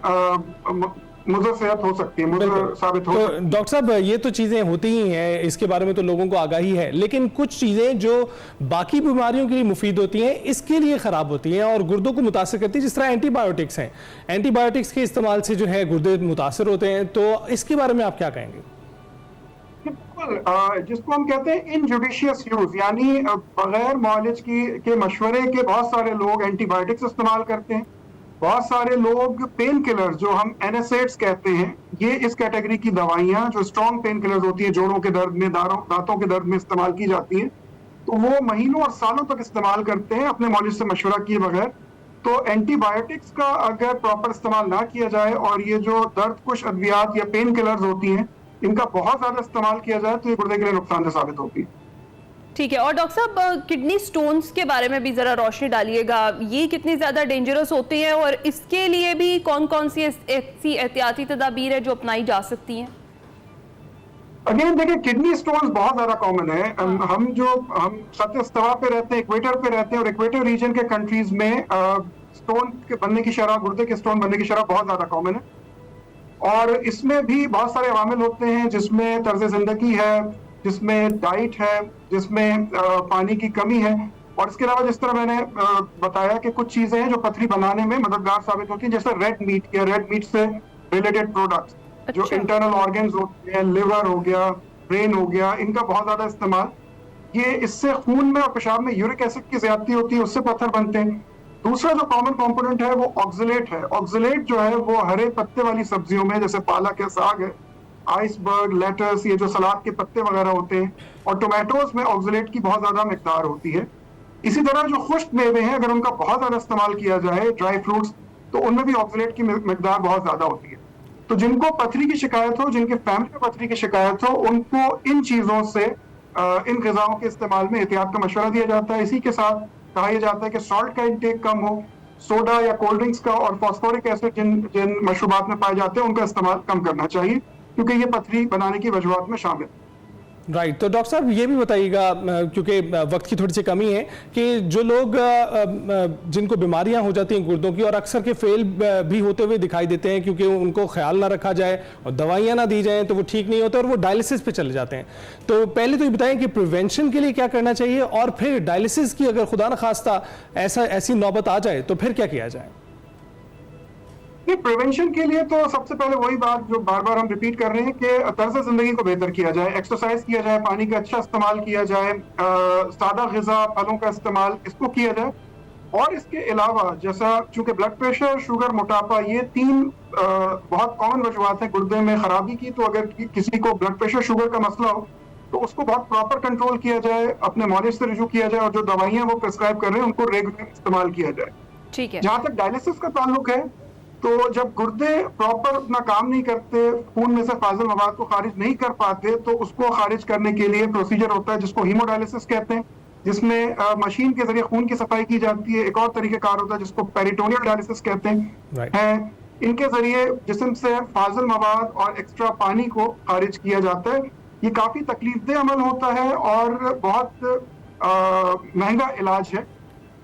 मुझे सेहत हो सकती है, मुझे साबित हो सकती है। तो डॉक्टर साहब, ये तो चीज़ें होती ही हैं, इसके बारे में तो लोगों को आगाही है, लेकिन कुछ चीज़ें जो बाकी बीमारियों के लिए मुफीद होती हैं इसके लिए ख़राब होती हैं और गुर्दों को मुतासर करती है, जिस तरह एंटीबायोटिक्स हैं। एंटीबायोटिक्स के इस्तेमाल से जो है गुर्दे मुतासर होते हैं, तो इसके बारे में आप क्या कहेंगे? जिसको हम कहते हैं इनजुडिशियस यूज, यानी बगैर मौलिज के मशवरे के बहुत सारे लोग एंटीबायोटिक्स इस्तेमाल करते हैं। बहुत सारे लोग पेन किलर्स, जो हम एनएसएड्स कहते हैं, ये इस कैटेगरी की दवाइयां जो स्ट्रॉन्ग पेन किलर्स होती है, जोड़ों के दर्द में, दांतों के दर्द में इस्तेमाल की जाती है, तो वो महीनों और सालों तक इस्तेमाल करते हैं अपने मौलिज से मशवरा किए बगैर। तो एंटीबायोटिक्स का अगर प्रॉपर इस्तेमाल ना किया जाए और ये जो दर्द कुश अद्वियात या पेन किलर्स होती हैं, इनका बहुत ज्यादा इस्तेमाल किया जाए तो ये गुर्दे के लिए नुकसानदेह साबित होती है। ठीक है। और डॉक्टर साहब, किडनी स्टोन्स के बारे में भी जरा रोशनी डालिएगा, ये कितनी ज्यादा डेंजरस होते हैं और इसके लिए भी कौन कौन सी ऐसी एहतियाती तदाबीर है जो अपनाई जा सकती हैं? अगेन देखिए, किडनी स्टोन्स बहुत ज्यादा कॉमन है। हम सत्य इस्तवा पे रहते हैं, इक्वेटर पे रहते हैं, और इक्वेटर रीजन के कंट्रीज में स्टोन के बनने की शरह, गुर्दे के स्टोन बनने की शरह बहुत ज्यादा कॉमन है। और इसमें भी बहुत सारे अवामिल होते हैं, जिसमें तर्ज जिंदगी है, जिसमें डाइट है, जिसमें पानी की कमी है, और इसके अलावा जिस तरह मैंने बताया कि कुछ चीजें हैं जो पथरी बनाने में मददगार साबित होती हैं, जैसे रेड मीट या रेड मीट से रिलेटेड प्रोडक्ट्स, जो इंटरनल ऑर्गन्स होते हैं, लिवर हो गया, ब्रेन हो गया, इनका बहुत ज्यादा इस्तेमाल, ये इससे खून में और पेशाब में यूरिक एसिड की ज्यादती होती है, उससे पत्थर बनते हैं। दूसरा जो कॉमन कंपोनेंट है वो ऑक्सलेट है। ऑक्सलेट जो है वो हरे पत्ते वाली सब्जियों में, जैसे पालक है, साग है, आइसबर्ग, लेटस, ये जो सलाद के पत्ते वगैरह होते हैं, और टोमेटोज में ऑक्सलेट की बहुत ज्यादा मिकदार होती है। इसी तरह जो खुश्क मेवे हैं, अगर उनका बहुत ज्यादा इस्तेमाल किया जाए, ड्राई फ्रूट्स, तो उनमें भी ऑक्सलेट की मिकदार बहुत ज्यादा होती है। तो जिनको पथरी की शिकायत हो, जिनके फैमिली में पथरी की शिकायत हो, उनको इन चीजों से, इन ग़िज़ाओं के इस्तेमाल में एहतियात का मशवरा दिया जाता है। इसी के साथ कहा यह जाता है कि सॉल्ट का इंटेक कम हो, सोडा या कोल्ड ड्रिंक्स का और फास्फोरिक एसिड जिन मशरूबात में पाए जाते हैं उनका इस्तेमाल कम करना चाहिए, क्योंकि ये पथरी बनाने की वजूहात में शामिल है। राइट। तो डॉक्टर साहब, ये भी बताइएगा, क्योंकि वक्त की थोड़ी सी कमी है, कि जो लोग जिनको बीमारियां हो जाती हैं गुर्दों की और अक्सर के फेल भी होते हुए दिखाई देते हैं, क्योंकि उनको ख्याल ना रखा जाए और दवाइयां ना दी जाएं तो वो ठीक नहीं होते और वो डायलिसिस पे चले जाते हैं। तो पहले तो ये बताएं कि प्रिवेंशन के लिए क्या करना चाहिए, और फिर डायलिसिस की अगर खुदा न खास्ता ऐसी नौबत आ जाए तो फिर क्या किया जाए? प्रिवेंशन के लिए तो सबसे पहले वही बात जो बार बार हम रिपीट कर रहे हैं कि तर्ज जिंदगी को बेहतर किया जाए, एक्सरसाइज किया जाए, पानी का अच्छा इस्तेमाल किया जाए, सादा ग़िज़ा, फलों का इस्तेमाल, इसको किया जाए। और इसके अलावा, जैसा चूंकि ब्लड प्रेशर, शुगर, मोटापा, ये तीन बहुत कॉमन वजूहात हैं गुर्दे में खराबी की, तो अगर किसी को ब्लड प्रेशर, शुगर का मसला हो तो उसको बहुत प्रॉपर कंट्रोल किया जाए, अपने मॉलिज से रिजू किया जाए, और जो दवाइयां वो प्रिस्क्राइब कर रहे हैं उनको रेगुलर इस्तेमाल किया जाए। ठीक है। जहां तक डायलिसिस का ताल्लुक है, तो जब गुर्दे प्रॉपर अपना काम नहीं करते, खून में से फाजिल मवाद को खारिज नहीं कर पाते, तो उसको खारिज करने के लिए प्रोसीजर होता है जिसको हीमोडायलिसिस कहते हैं, जिसमें मशीन के जरिए खून की सफाई की जाती है। एक और तरीक़ेकार होता है जिसको पेरिटोनियल डायलिसिस कहते हैं। इनके जरिए जिस्म से फाजिल मवाद और एक्स्ट्रा पानी को खारिज किया जाता है। ये काफी तकलीफदेह अमल होता है और बहुत महंगा इलाज है।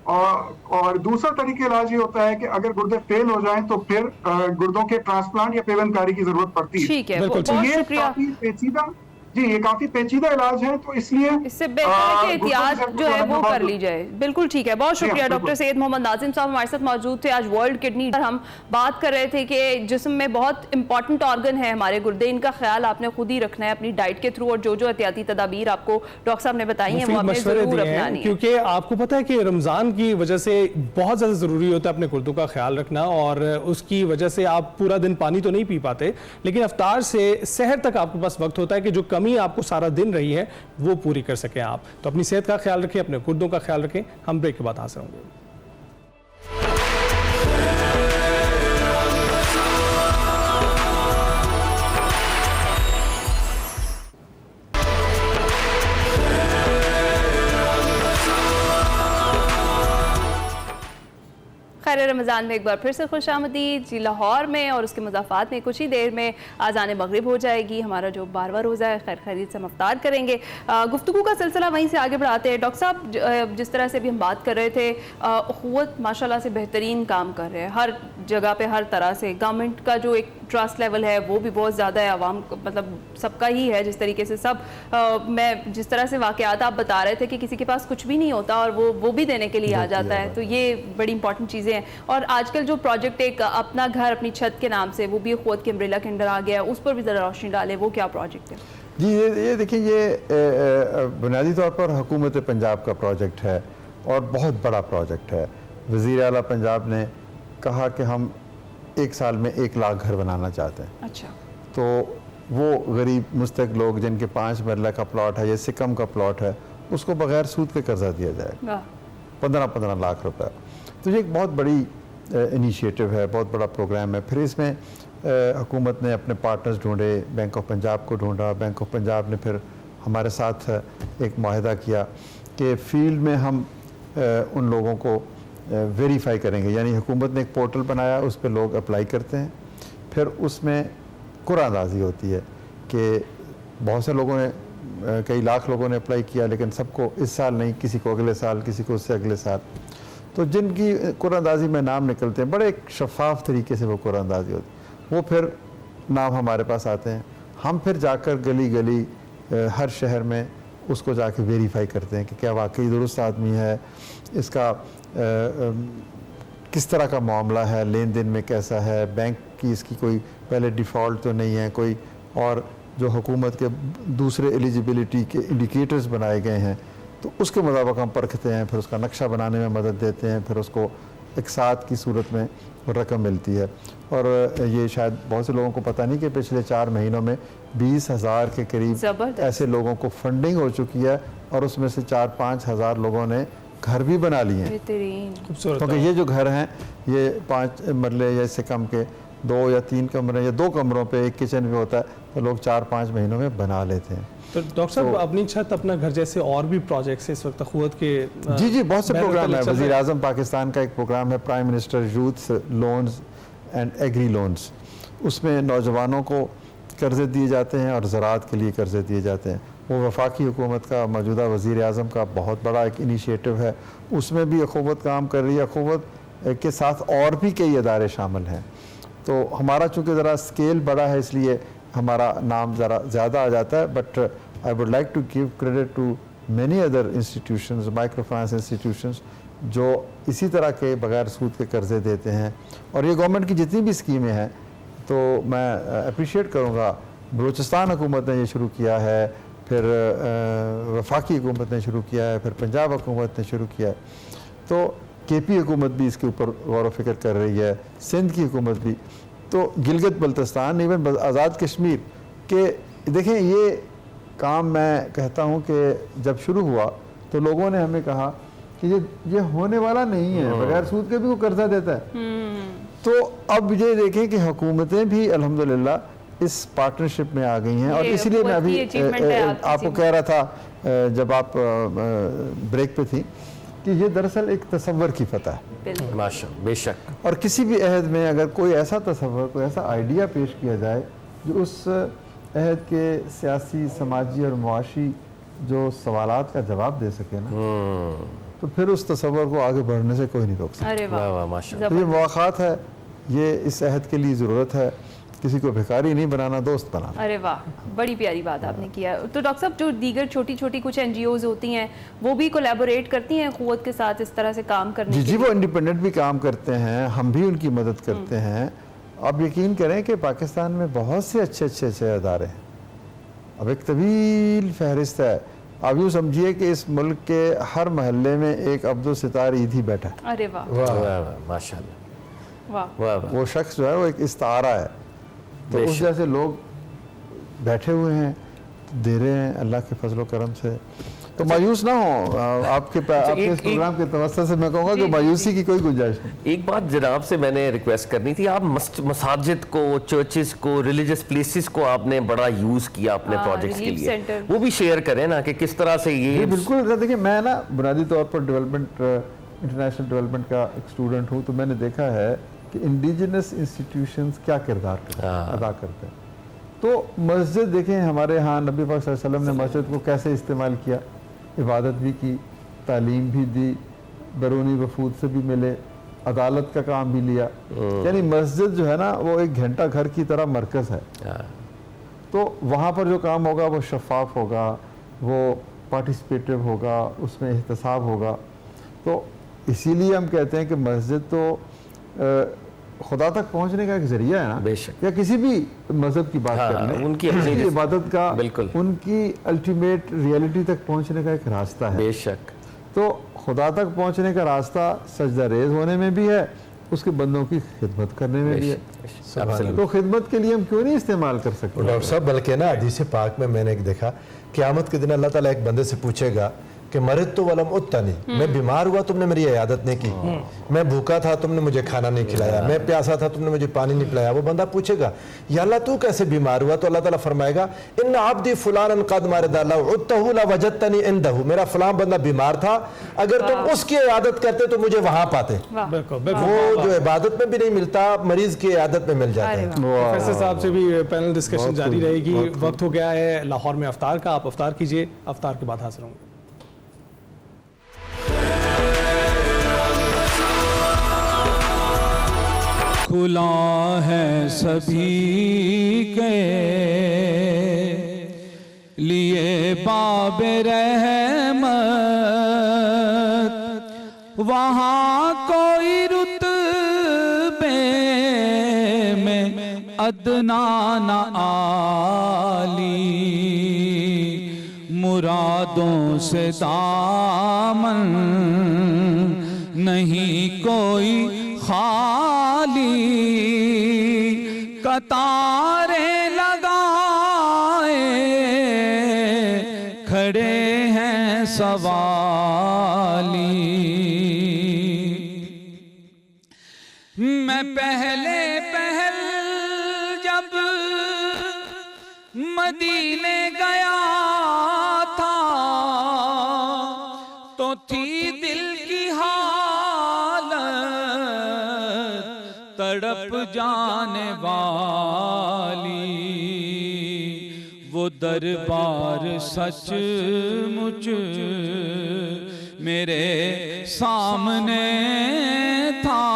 और दूसरा तरीका इलाज ये होता है कि अगर गुर्दे फेल हो जाएं तो फिर गुर्दों के ट्रांसप्लांट या पेवनकारी की जरूरत पड़ती है। ठीक है, बहुत ये काफी पेचीदा, जी ये काफी पेचीदा इलाज है, तो इसलिए इससे बेहतर है कि एहतियात जो है वो कर ली जाए। बिल्कुल ठीक है, बहुत शुक्रिया। डॉक्टर सैयद मोहम्मद नाजिम साहब हमारे साथ मौजूद थे। आज वर्ल्ड किडनी पर हम बात कर रहे थे कि जिस्म में बहुत इंपॉर्टेंट ऑर्गन है हमारे गुर्दे, इनका ख्याल आपने खुद ही रखना है अपनी डाइट के थ्रू, और जो जो एहतियाती तदाबीर आपको डॉक्टर साहब ने बताई हैं वो आपने जरूर अपनानी है। क्योंकि आपको पता है कि रमज़ान की वजह से बहुत ज़्यादा ज़रूरी होता है अपने गुर्दों का ख्याल रखना, और उसकी वजह से आप पूरा दिन पानी तो नहीं पी पाते, लेकिन अफ्तार से सहर तक आपके पास वक्त होता है कि जो कमी आपको सारा दिन रही है वो पूरी कर सकें आप। तो अपनी सेहत का ख्याल रखें, अपने गुर्दों का ख्याल रखें। हम ब्रेक के बाद हाजिर होंगे। खैर रमज़ान में एक बार फिर से खुश आमदीद जी। लाहौर में और उसके मुज़ाफ़ात में कुछ ही देर में आज़ान मगरिब हो जाएगी। हमारा जो 12वां रोज़ा है खैर खैरियत से हम इफ्तार करेंगे। गुफ्तगू का सिलसिला वहीं से आगे बढ़ाते हैं। डॉक्टर साहब, जिस तरह से भी हम बात कर रहे थे, अख़ुवत माशाल्लाह से बेहतरीन काम कर रहे हैं हर जगह पे, हर तरह से। गवर्नमेंट का जो एक ट्रस्ट लेवल है वो भी बहुत ज़्यादा है, आवाम मतलब सबका ही है। जिस तरीके से सब मैं जिस तरह से वाक़यात आप बता रहे थे कि किसी के पास कुछ भी नहीं होता और वो भी देने के लिए आ जाता है, तो ये बड़ी इंपॉर्टेंट चीज़ें हैं। और आजकल जो प्रोजेक्ट एक अपना घर अपनी छत के नाम से, वो भी अख़ुवत के अम्ब्रेला के अंदर आ गया है, उस पर भी ज़रा रोशनी डालें, वो क्या प्रोजेक्ट है? जी, ये देखिए, ये बुनियादी तौर पर हुकूमत पंजाब का प्रोजेक्ट है और बहुत बड़ा प्रोजेक्ट है। वज़ीर आला पंजाब ने कहा कि हम 1 साल में 1 लाख घर बनाना चाहते हैं। अच्छा। तो वो गरीब मुस्तक लोग जिनके 5 मरला का प्लॉट है या इससे कम का प्लॉट है, उसको बगैर सूद के कर्जा दिया जाए 15-15 लाख रुपए। तो ये एक बहुत बड़ी इनिशिएटिव है, बहुत बड़ा प्रोग्राम है। फिर इसमें हुकूमत ने अपने पार्टनर्स ढूंढे, बैंक ऑफ पंजाब को ढूंढा। बैंक ऑफ पंजाब ने फिर हमारे साथ एक माहिदा किया कि फील्ड में हम उन लोगों को वेरीफाई करेंगे। यानी हुकूमत ने एक पोर्टल बनाया, उस पर लोग अप्लाई करते हैं, फिर उसमें कुरानंदाज़ी होती है कि बहुत से लोगों ने, कई लाख लोगों ने अप्लाई किया, लेकिन सबको इस साल नहीं, किसी को अगले साल, किसी को उससे अगले साल। तो जिनकी कुरानंदाज़ी में नाम निकलते हैं, बड़े एक शफाफ तरीके से वो कुरानंदाज़ी होती है, वो फिर नाम हमारे पास आते हैं। हम फिर जाकर गली गली हर शहर में उसको जाके वेरीफाई करते हैं कि क्या वाकई दुरुस्त आदमी है, इसका किस तरह का मामला है, लेन देन में कैसा है, बैंक की इसकी कोई पहले डिफ़ॉल्ट तो नहीं है कोई, और जो हुकूमत के दूसरे एलिजिबिलिटी के इंडिकेटर्स बनाए गए हैं तो उसके मुताबिक हम परखते हैं, फिर उसका नक्शा बनाने में मदद देते हैं, फिर उसको एक साथ की सूरत में रकम मिलती है। और ये शायद बहुत से लोगों को पता नहीं कि पिछले 4 महीनों में 20,000 के करीब ऐसे लोगों को फंडिंग हो चुकी है और उसमें से 4-5 हज़ार लोगों ने घर भी बना लिए हैं। क्योंकि ये जो घर हैं ये 5 मरले या इससे कम के 2 या 3 कमरे या 2 कमरों पे एक किचन भी होता है, तो लोग 4-5 महीनों में बना लेते हैं। तो डॉक्टर साहब, अपनी छत अपना घर जैसे और भी प्रोजेक्ट्स इस वक्त अख़ुवत के जी बहुत से प्रोग्राम है। वज़ीर आज़म पाकिस्तान का एक प्रोग्राम है, prime minister youth loans and agri loans. उसमें नौजवानों को कर्ज़े दिए जाते हैं और ज़राअत के लिए कर्ज़े दिए जाते हैं। वो वफाकी हुकूमत का, मौजूदा वज़ीर आज़म का बहुत बड़ा एक इनिशिएटिव है। उसमें भी हुकूमत काम कर रही है। हुकूमत के साथ और भी कई इदारे शामिल हैं। तो हमारा चूँकि ज़रा स्केल बड़ा है, इसलिए हमारा नाम ज़रा ज़्यादा आ जाता है। But I would like to give credit to many other institutions, micro finance institutions, जो इसी तरह के बगैर सूद के कर्ज़े देते हैं। और ये गवर्नमेंट की जितनी भी स्कीमें हैं, तो मैं अप्रिशिएट करूँगा। बलूचिस्तान हुकूमत ने ये शुरू किया है, फिर वफाकी हुकूमत ने शुरू किया है, फिर पंजाब हुकूमत ने शुरू किया है, तो KP हुकूमत भी इसके ऊपर गौर व फिक्र कर रही है, सिंध की हुकूमत भी, तो गिलगित बल्तिस्तान, इवन आज़ाद कश्मीर के। देखें, ये काम मैं कहता हूँ कि जब शुरू हुआ तो लोगों ने हमें कहा कि ये होने वाला नहीं है, बगैर सूद के भी वो कर्जा देता है। तो अब ये देखें कि हुकूमतें भी अल्हम्दुलिल्लाह इस पार्टनरशिप में आ गई हैं। और इसीलिए मैं अभी आपको कह रहा था जब आप ब्रेक पे थी कि ये दरअसल एक तसव्वुर की फतह है। माशाअल्लाह, बेशक। और किसी भी अहद में अगर कोई ऐसा तसव्वुर, कोई ऐसा आइडिया पेश किया जाए जो उस अहद के सियासी, समाजी और मुआशी जो सवालात का जवाब दे सके ना, तो फिर उस तसव्वुर को आगे बढ़ने से कोई नहीं रोक सकता। अरे वाह, माशाअल्लाह। तो ये मौक़ात है, ये इस अहद के लिए ज़रूरत है। किसी को भिखारी नहीं बनाना, दोस्त बनाना। अरे वाह, बड़ी प्यारी बात आपने किया। तो डॉक्टर साहब, जो दीगर छोटी छोटी कुछ NGOs होती हैं, वो भी कोलैबोरेट करती हैं अख़ुवत के साथ इस तरह से काम करने जी, वो इंडिपेंडेंट भी काम करते हैं, हम भी उनकी मदद करते हैं। आप यकीन करें कि पाकिस्तान में बहुत से अच्छे अदारे हैं। अब एक तवील फहरिस्त है। आप यूँ समझिए कि इस मुल्क के हर महल्ले में एक अब्दुल सितार ईद ही बैठा है। अरे वाह, माशाअल्लाह, वाह। वाह। वो शख्स जो है वो एक इस्तारा है। तो उस जैसे लोग बैठे हुए हैं, दे रहे हैं अल्लाह के फजल व करम से। तो मायूस ना हो। आपके इस प्रोग्राम के तवज्जो से मैं कहूँगा कि मायूसी की कोई गुंजाइश नहीं। एक बात जनाब से मैंने रिक्वेस्ट करनी थी, आप मसाजिद को, चर्चेस को, रिलीजियस प्लेसेस को आपने बड़ा यूज़ किया अपने प्रोजेक्ट्स के लिए, वो भी शेयर करें ना कि किस तरह से ये। बिल्कुल। देखिए, मैं ना बुनियादी तौर पर डेवलपमेंट इंटरनेशनल डेवलपमेंट का एक स्टूडेंट हूँ, तो मैंने देखा है कि इंडिजिनस इंस्टीट्यूशंस क्या किरदार अदा करते हैं। तो मस्जिद देखें, हमारे यहाँ नबी पाक सल्लल्लाहु अलैहि वसल्लम ने मस्जिद को कैसे इस्तेमाल किया, इबादत भी की, तालीम भी दी, बैरूनी वफूद से भी मिले, अदालत का काम भी लिया। यानी मस्जिद जो है ना वो एक घंटा घर की तरह मरकज़ है। तो वहाँ पर जो काम होगा वो शफाफ होगा, वो पार्टिसिपेटिव होगा, उसमें एहतसाब होगा। तो इसीलिए हम कहते हैं कि मस्जिद तो खुदा तक पहुँचने का एक ज़रिया है ना, बेशक। या किसी भी मज़हब की बात कर लें, उनकी अपनी इबादत का, बिल्कुल, उनकी अल्टीमेट रियलिटी तक पहुँचने का एक रास्ता है। बेशक। तो खुदा तक पहुँचने का रास्ता सजदा रेज़ होने में भी है, उसके बंदों की खिदमत करने में भी है। तो खिदमत के लिए हम क्यों नहीं इस्तेमाल कर सकते? डॉक्टर साहब, बल्कि ना हदीस पाक में मैंने एक देखा, क़यामत के दिन अल्लाह ताला एक बंदे से पूछेगा कि मरिद तो वलम उत्तनी, मैं बीमार हुआ तुमने मेरी इयादत नहीं की, मैं भूखा था तुमने मुझे खाना नहीं खिलाया, मैं प्यासा था तुमने मुझे पानी नहीं पिलाया। वो बंदा पूछेगा या अल्लाह तू कैसे बीमार हुआ? तो अल्लाह ताला फरमाएगा इन्ना अब्दी फुलानन कद मरदा लौ उतहु ला वजदतनी इंदहु, मेरा फलां बंदा बीमार था, अगर तुम उसकी इयादत करते तो मुझे वहां पाते। वो जो इबादत में भी नहीं मिलता, मरीज की इयादत में मिल जाता है। प्रोफेसर साहब से भी पैनल डिस्कशन जारी रहेगी। वक्त हो गया है लाहौर में अफ्तार का, आप अफ्तार कीजिए, अफ्तार के बाद हाजिर होंगे। खुला है सभी के लिए बाब रहमत, वहाँ कोई रुतबे में अदना न आली, मुरादों से दामन नहीं कोई खाली, कतारें लगाए खड़े हैं सवाली। मैं पहले पहल जब मदीने गया था तो थी दिल की तड़प जाने वाली, वो दरबार सचमुच मेरे सामने था,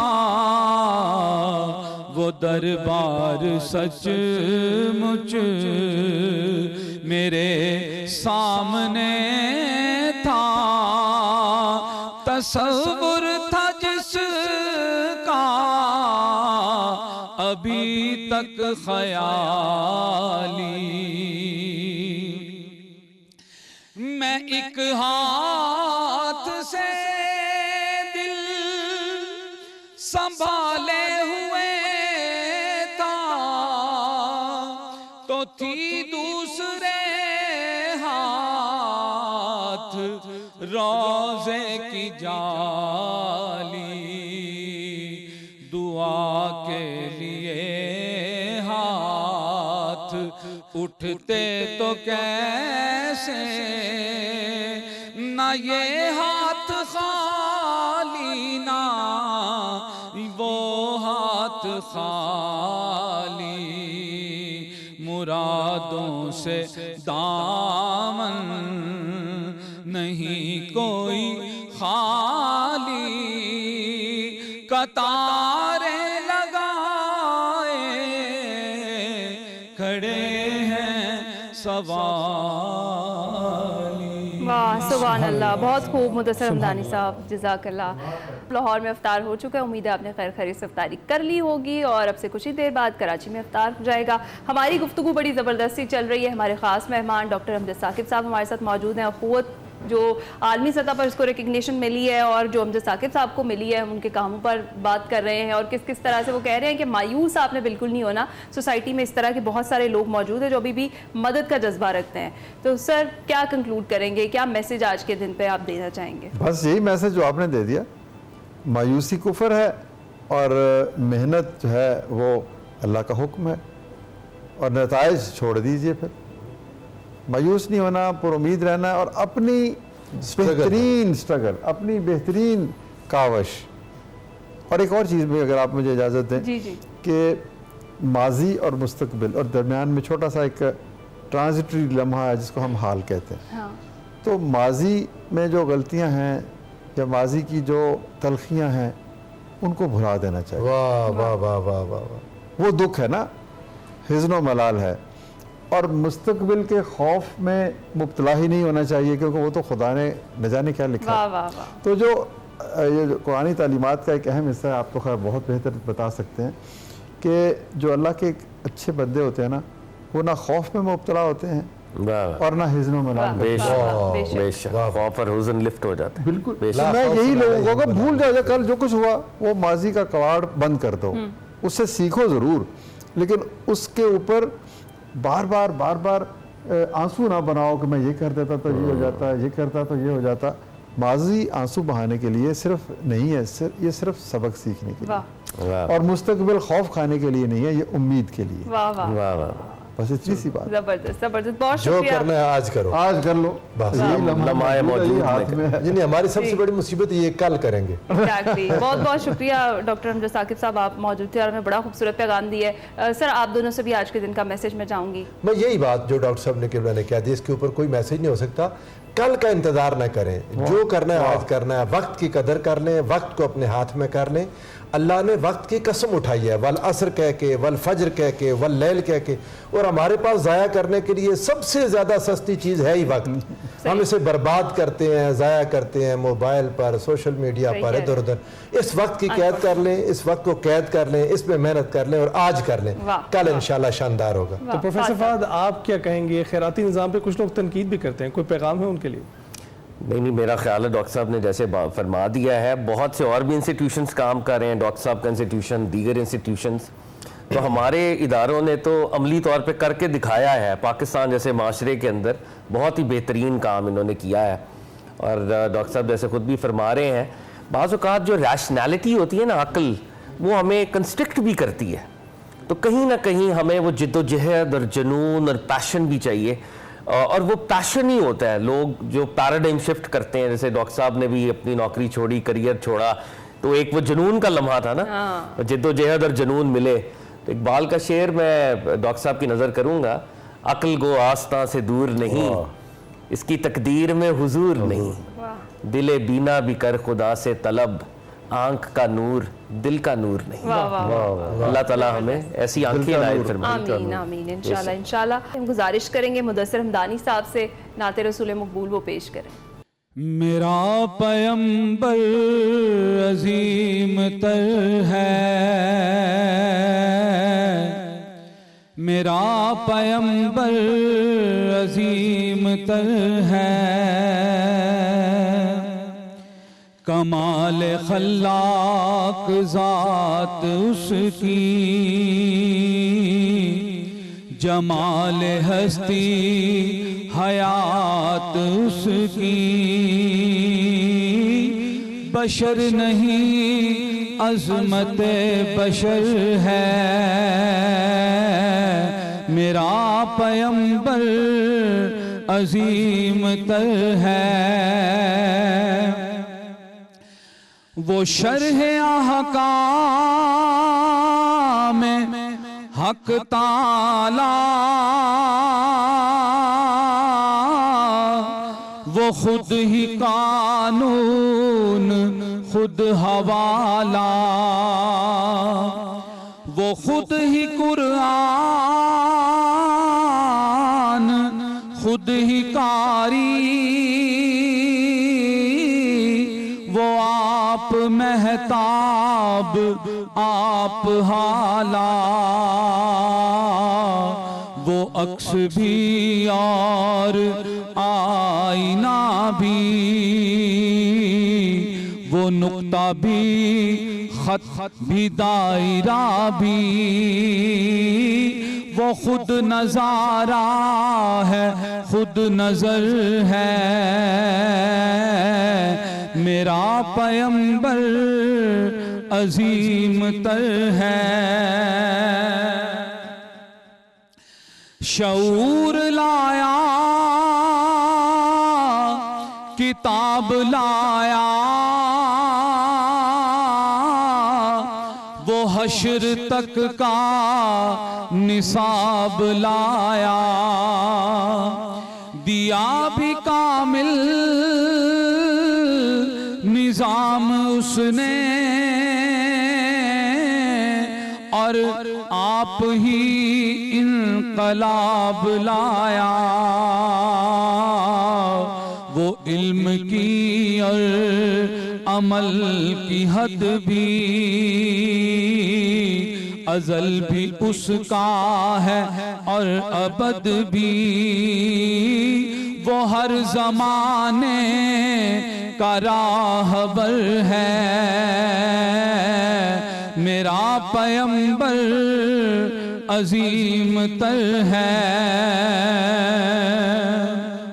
वो दरबार सचमुच मेरे सामने था। तसव्वुर था जिसका अभी तक ख्याली, मैं एक हाथ से दिल संभाले हुए था तो थी दूसरे हाथ रोज़े की जाली, दुआ के लिए हाथ उठते तो कैसे, ना ये हाथ खाली ना वो हाथ खाली, मुरादों से दामन नहीं कोई खाली, कतारें लगाए खड़े हैं सवाली। वाह सुभान अल्लाह, बहुत खूब मुदस्सर हमदानी साहब, जज़ाकल्लाह। लाहौर में अफ्तार हो चुका है, उम्मीद है आपने खैर खैरियत से अफ्तारी कर ली होगी और अब से कुछ ही देर बाद कराची में अफ्तार हो जाएगा। हमारी गुफ्तगू बड़ी ज़बरदस्ती चल रही है। हमारे ख़ास मेहमान डॉक्टर अमजद साकिब साहब हमारे साथ मौजूद हैं। अखुवत जो आलमी सतह पर इसको रिकग्निशन मिली है और जो अमजद साकिब साहब को मिली है, हम उनके कामों पर बात कर रहे हैं और किस किस तरह से वो कह रहे हैं कि मायूस आपने बिल्कुल नहीं होना, सोसाइटी में इस तरह के बहुत सारे लोग मौजूद हैं जो अभी भी मदद का जज्बा रखते हैं। तो सर क्या कंक्लूड करेंगे, क्या मैसेज आज के दिन पे आप देना चाहेंगे? बस यही मैसेज जो आपने दे दिया, मायूसी कुफर है और मेहनत जो है वो अल्लाह का हुक्म है, और नताइज छोड़ दीजिए। फिर मायूस नहीं होना, पुरुमीद रहना और अपनी बेहतरीन स्ट्रगल, अपनी बेहतरीन कावश। और एक और चीज़ भी अगर आप मुझे इजाज़त दें जी जी कि माजी और मुस्तकबिल और दरमियान में छोटा सा एक ट्रांजिटरी लम्हा है जिसको हम हाल कहते हैं। हाँ तो माजी में जो गलतियां हैं या माजी की जो तलखियां हैं उनको भुला देना चाहिए। वाह वाह वाह वाह वाह वाह। वो दुख है ना, हिज़्न मलाल है। और मुस्तकबिल के खौफ में मुब्तला ही नहीं होना चाहिए, क्योंकि वो तो खुदा ने न जाने क्या लिखा वाह है। वाह वाह। तो जो ये जो कुरानी तालीमात का एक अहम हिस्सा है, आप तो खैर बहुत बेहतर बता सकते हैं कि जो अल्लाह के अच्छे बंदे होते हैं ना, वो ना खौफ में मुब्तला होते हैं वाह और ना हिज़्न मलाल में। बेशक बेशक, खौफ और हुज़न लिफ्ट हो जाते हैं। बिल्कुल। बेशक। तो मैं यही लोगों को, अगर भूल जाओ कल जो कुछ हुआ, वो माजी का कवाड़ बंद कर दो, उससे सीखो ज़रूर, लेकिन उसके ऊपर बार बार आंसू ना बनाओ कि मैं ये कर देता तो ये हो जाता, ये करता तो ये हो जाता। माजी आंसू बहाने के लिए सिर्फ नहीं है, ये सिर्फ सबक सीखने के लिए, वाह और मुस्तकबिल खौफ खाने के लिए नहीं है, ये उम्मीद के लिए। वाह वाह वाह वाह। बस इतनी सी बात। जबरदस्त जबरदस्त, बहुत जो शुक्रिया। करना है आज करो। आज कर लो, बस। यही लम्हा है, मौजूद है, ये हाथ में है। जी नहीं, हमारी सबसे बड़ी मुसीबत ये कल करेंगे। Exactly. बहुत बहुत शुक्रिया डॉक्टर अमजद साकिब साहब, आप मौजूद थे और हमें बड़ा खूबसूरत पैगाम दिया है। सर आप दोनों से भी आज के दिन का मैसेज मैं चाहूँगी। मैं यही बात जो डॉक्टर साहब ने केवल ने कह दी, इसके ऊपर कोई मैसेज नहीं हो सकता। कल का इंतजार न करें, जो करना है आज करना है। वक्त की कदर कर लें, वक्त को अपने हाथ में कर लें। अल्लाह ने वक्त की कसम उठाई है, वल असर कह के, वल फजर कह के, वल लैल कह के। और हमारे पास ज़ाया करने के लिए सबसे ज़्यादा सस्ती चीज़ है ही वक्त। हम इसे बर्बाद करते हैं, ज़ाया करते हैं मोबाइल पर, सोशल मीडिया पर, इधर उधर। इस वक्त की कैद कर लें, इस वक्त को कैद कर लें, इसमें मेहनत कर लें और आज कर लें। कल इंशाल्लाह शानदार होगा। तो प्रोफेसर फहद आप क्या कहेंगे? खैराती निज़ाम पे कुछ लोग तनकीद भी करते हैं, कोई पैगाम है उनके लिए? नहीं, मेरा ख्याल है डॉक्टर साहब ने जैसे फरमा दिया है, बहुत से और भी इंस्टीट्यूशंस काम कर रहे हैं, डॉक्टर साहब का इंस्टीट्यूशन, दीगर इंस्टीट्यूशंस। तो हमारे इदारों ने तो अमली तौर पे करके दिखाया है। पाकिस्तान जैसे माशरे के अंदर बहुत ही बेहतरीन काम इन्होंने किया है। और डॉक्टर साहब जैसे खुद भी फरमा रहे हैं, बाज़ औक़ात जो रैशनैलिटी होती है ना, अक्ल, वो हमें कंस्ट्रिक्ट भी करती है। तो कहीं ना कहीं हमें वो जिद्दोजहद और जुनून और पैशन भी चाहिए, और वो पैशन ही होता है। लोग जो पैराडाइम शिफ्ट करते हैं, जैसे डॉक्टर साहब ने भी अपनी नौकरी छोड़ी, करियर छोड़ा, तो एक वो जुनून का लम्हा था ना, जिद्दोजहद और जुनून मिले। तो इकबाल का शेर मैं डॉक्टर साहब की नज़र करूँगा, अक्ल गो आस्था से दूर नहीं, इसकी तकदीर में हुजूर नहीं, दिले बीना भी कर खुदा से तलब, आंख का नूर दिल का नूर नहीं। अल्लाह ताला हमें ऐसी आंखें इनायत फरमाए। आमीन आमीन, इंशाल्लाह इंशाल्लाह। हम गुजारिश करेंगे मुदस्सिर हमदानी साहब से नाते रसूल मकबूल वो पेश करें। मेरा पैगंबर अजीम तर है, मेरा पैगंबर अजीम तर है, कमाल खल्लाक ज़ात उसकी, जमाल हस्ती हयात उसकी, बशर नहीं अज़मत बशर है, मेरा पैगंबर अजीम तर है। वो शरह अहकाम हक ताला, वो खुद ही कानून खुद हवाला, वो खुद ही कुरान खुद ही कारी, वो आप महताब आप हाला, वो अक्स भी और आईना भी, वो नुक्ता भी खत भी दायरा भी, वो खुद नजारा है खुद नजर है, मेरा पैगंबर अजीम तर है। शऊर लाया किताब लाया, हश्र तक का निसाब लाया, दिया भी कामिल निजाम उसने, और आप ही इनकलाब लाया। वो इल्म की और अमल की हद भी अजल भी उसका है और अबद भी, वो हर जमाने का राहबर है, मेरा पैगंबर अजीम तर है।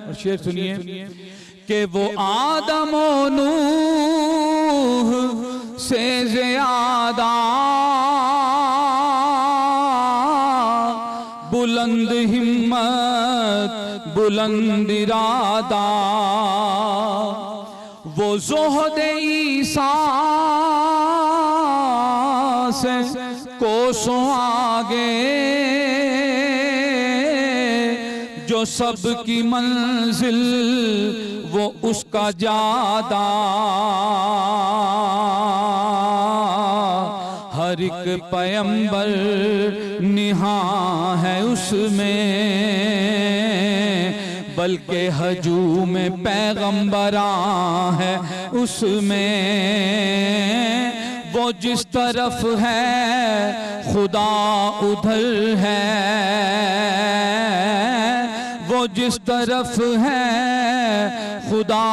और शेर सुनिए कि वो आदम और नूह से ज़्यादा बुलंद हिम्मत बुलंद इरादा, वो ज़ुहद ईसा से कोसों आगे, जो सबकी मंजिल वो उसका जादा, हर एक पैगंबर निहाँ है उसमें, बल्कि हजूम पैगंबरा है उसमें। वो जिस तरफ है खुदा उधर है, वो जिस तरफ है खुदा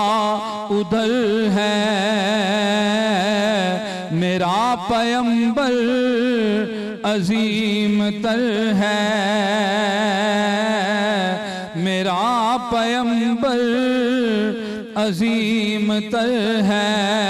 उधर है, मेरा पैगंबर अजीम तर है, मेरा पैगंबर अजीम तर है।